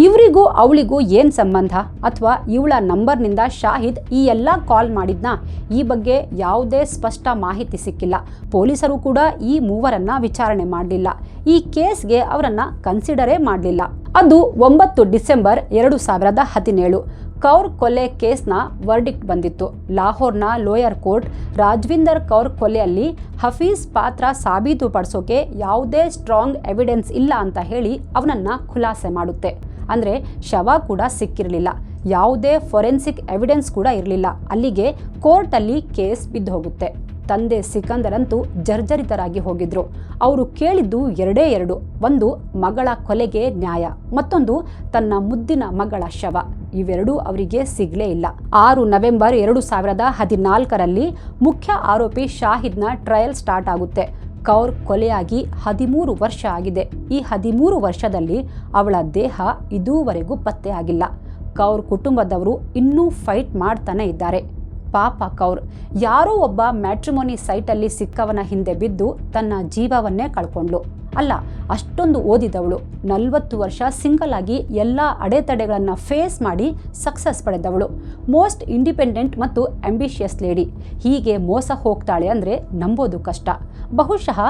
ಇವರಿಗೂ ಅವಳಿಗೂ ಏನ್ ಸಂಬಂಧ? ಅಥವಾ ಇವಳ ನಂಬರ್ನಿಂದ ಶಾಹಿದ್ ಈ ಎಲ್ಲ ಕಾಲ್ ಮಾಡಿದ್ನಾ? ಈ ಬಗ್ಗೆ ಯಾವುದೇ ಸ್ಪಷ್ಟ ಮಾಹಿತಿ ಸಿಕ್ಕಿಲ್ಲ. ಪೊಲೀಸರು ಕೂಡ ಈ ಮೂವರನ್ನ ವಿಚಾರಣೆ ಮಾಡಲಿಲ್ಲ. ಈ ಕೇಸ್ಗೆ ಅವರನ್ನ ಕನ್ಸಿಡರೇ ಮಾಡಲಿಲ್ಲ. ಅದು 9 ಡಿಸೆಂಬರ್ 2017. ಕೌರ್ ಕೊಲೆ ಕೇಸ್ನ ವರ್ಡಿಕ್ಟ್ ಬಂದಿತ್ತು. ಲಾಹೋರ್ನ ಲೋಯರ್ ಕೋರ್ಟ್ ರಾಜ್ವಿಂದರ್ ಕೌರ್ ಕೊಲೆಯಲ್ಲಿ ಹಫೀಜ್ ಪಾತ್ರ ಸಾಬೀತುಪಡಿಸೋಕೆ ಯಾವುದೇ ಸ್ಟ್ರಾಂಗ್ ಎವಿಡೆನ್ಸ್ ಇಲ್ಲ ಅಂತ ಹೇಳಿ ಅವನನ್ನ ಖುಲಾಸೆ ಮಾಡುತ್ತೆ. ಅಂದರೆ ಶವ ಕೂಡ ಸಿಕ್ಕಿರಲಿಲ್ಲ, ಯಾವುದೇ ಫೊರೆನ್ಸಿಕ್ ಎವಿಡೆನ್ಸ್ ಕೂಡ ಇರಲಿಲ್ಲ. ಅಲ್ಲಿಗೆ ಕೋರ್ಟಲ್ಲಿ ಕೇಸ್ ಬಿದ್ದು ಹೋಗುತ್ತೆ. ತಂದೆ ಸಿಕಂದರ್ ಅಂತೂ ಜರ್ಜರಿತರಾಗಿ ಹೋಗಿದ್ರು. ಅವರು ಕೇಳಿದ್ದು ಎರಡು. ಒಂದು, ಮಗಳ ಕೊಲೆಗೆ ನ್ಯಾಯ, ಮತ್ತೊಂದು ತನ್ನ ಮುದ್ದಿನ ಮಗಳ ಶವ. ಇವೆರಡೂ ಅವರಿಗೆ ಸಿಗಲೇ ಇಲ್ಲ. 6 ನವೆಂಬರ್ 2014 ಮುಖ್ಯ ಆರೋಪಿ ಶಾಹಿದ್ನ ಟ್ರಯಲ್ ಸ್ಟಾರ್ಟ್ ಆಗುತ್ತೆ. ಕೌರ್ ಕೊಲೆಯಾಗಿ 13 ವರ್ಷ ಆಗಿದೆ. ಈ 13 ವರ್ಷದಲ್ಲಿ ಅವಳ ದೇಹ ಇದುವರೆಗೂ ಪತ್ತೆ ಆಗಿಲ್ಲ. ಕೌರ್ ಕುಟುಂಬದವರು ಇನ್ನೂ ಫೈಟ್ ಮಾಡ್ತಾನೆ ಇದ್ದಾರೆ. ಪಾಪ ಕೌರ್ ಯಾರೋ ಒಬ್ಬ ಮ್ಯಾಟ್ರಿಮೋನಿ ಸೈಟಲ್ಲಿ ಸಿಕ್ಕವನ ಹಿಂದೆ ಬಿದ್ದು ತನ್ನ ಜೀವವನ್ನೇ ಕಳ್ಕೊಂಡ್ಳು. ಅಲ್ಲ, ಅಷ್ಟೊಂದು ಓದಿದವಳು, 40 ವರ್ಷ ಸಿಂಗಲ್ ಆಗಿ ಎಲ್ಲ ಅಡೆತಡೆಗಳನ್ನು ಫೇಸ್ ಮಾಡಿ ಸಕ್ಸಸ್ ಪಡೆದವಳು, ಮೋಸ್ಟ್ ಇಂಡಿಪೆಂಡೆಂಟ್ ಮತ್ತು ಆಂಬಿಷಿಯಸ್ ಲೇಡಿ. ಹೀಗೆ ಮೋಸ ಹೋಗ್ತಾಳೆ ಅಂದರೆ ನಂಬೋದು ಕಷ್ಟ. ಬಹುಶಃ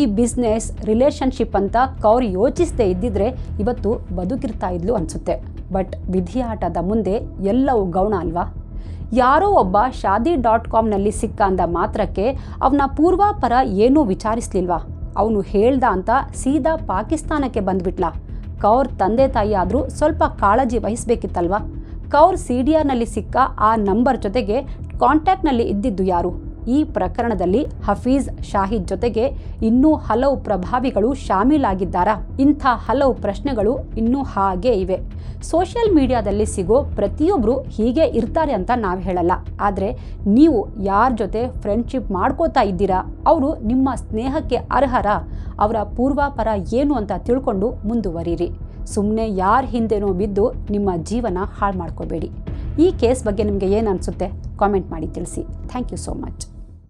ಈ ಬಿಸ್ನೆಸ್ ರಿಲೇಷನ್ಶಿಪ್ ಅಂತ ಕೌರ್ ಯೋಚಿಸದೇ ಇದ್ದಿದ್ರೆ ಇವತ್ತು ಬದುಕಿರ್ತಾ ಇದ್ಲು ಅನಿಸುತ್ತೆ. ಬಟ್ ವಿಧಿಯಾಟದ ಮುಂದೆ ಎಲ್ಲವೂ ಗೌಣ ಅಲ್ವಾ? ಯಾರೋ ಒಬ್ಬ shaadi.comನಲ್ಲಿ ಸಿಕ್ಕ ಅಂದ ಮಾತ್ರಕ್ಕೆ ಅವನ ಪೂರ್ವಾಪರ ಏನೂ ವಿಚಾರಿಸ್ಲಿಲ್ವಾ? ಅವನು ಹೇಳ್ದ ಅಂತ ಸೀದಾ ಪಾಕಿಸ್ತಾನಕ್ಕೆ ಬಂದ್ಬಿಟ್ಲಾ? ಕೌರ್ ತಂದೆ ತಾಯಿ ಆದರೂ ಸ್ವಲ್ಪ ಕಾಳಜಿ ವಹಿಸಬೇಕಿತ್ತಲ್ವಾ? ಕೌರ್ CDRನಲ್ಲಿ ಸಿಕ್ಕ ಆ ನಂಬರ್ ಜೊತೆಗೆ ಕಾಂಟ್ಯಾಕ್ಟ್ನಲ್ಲಿ ಇದ್ದಿದ್ದು ಯಾರು? ಈ ಪ್ರಕರಣದಲ್ಲಿ ಹಫೀಜ್, ಶಾಹಿದ್ ಜೊತೆಗೆ ಇನ್ನೂ ಹಲವು ಪ್ರಭಾವಿಗಳು ಶಾಮೀಲಾಗಿದ್ದಾರಾ? ಇಂಥ ಹಲವು ಪ್ರಶ್ನೆಗಳು ಇನ್ನೂ ಹಾಗೇ ಇವೆ. ಸೋಷಿಯಲ್ ಮೀಡಿಯಾದಲ್ಲಿ ಸಿಗೋ ಪ್ರತಿಯೊಬ್ಬರು ಹೀಗೆ ಇರ್ತಾರೆ ಅಂತ ನಾವು ಹೇಳಲ್ಲ. ಆದರೆ ನೀವು ಯಾರ ಜೊತೆ ಫ್ರೆಂಡ್ಶಿಪ್ ಮಾಡ್ಕೋತಾ ಇದ್ದೀರಾ? ಅವರು ನಿಮ್ಮ ಸ್ನೇಹಕ್ಕೆ ಅರ್ಹರಾ? ಅವರ ಪೂರ್ವಾಪರ ಏನು ಅಂತ ತಿಳ್ಕೊಂಡು ಮುಂದುವರಿರಿ. ಸುಮ್ಮನೆ ಯಾರ ಹಿಂದೆನೋ ಬಿದ್ದು ನಿಮ್ಮ ಜೀವನ ಹಾಳು ಮಾಡ್ಕೋಬೇಡಿ. ಈ ಕೇಸ್ ಬಗ್ಗೆ ನಿಮಗೆ ಏನು ಅನಿಸುತ್ತೆ? ಕಾಮೆಂಟ್ ಮಾಡಿ ತಿಳಿಸಿ. Thank you so much.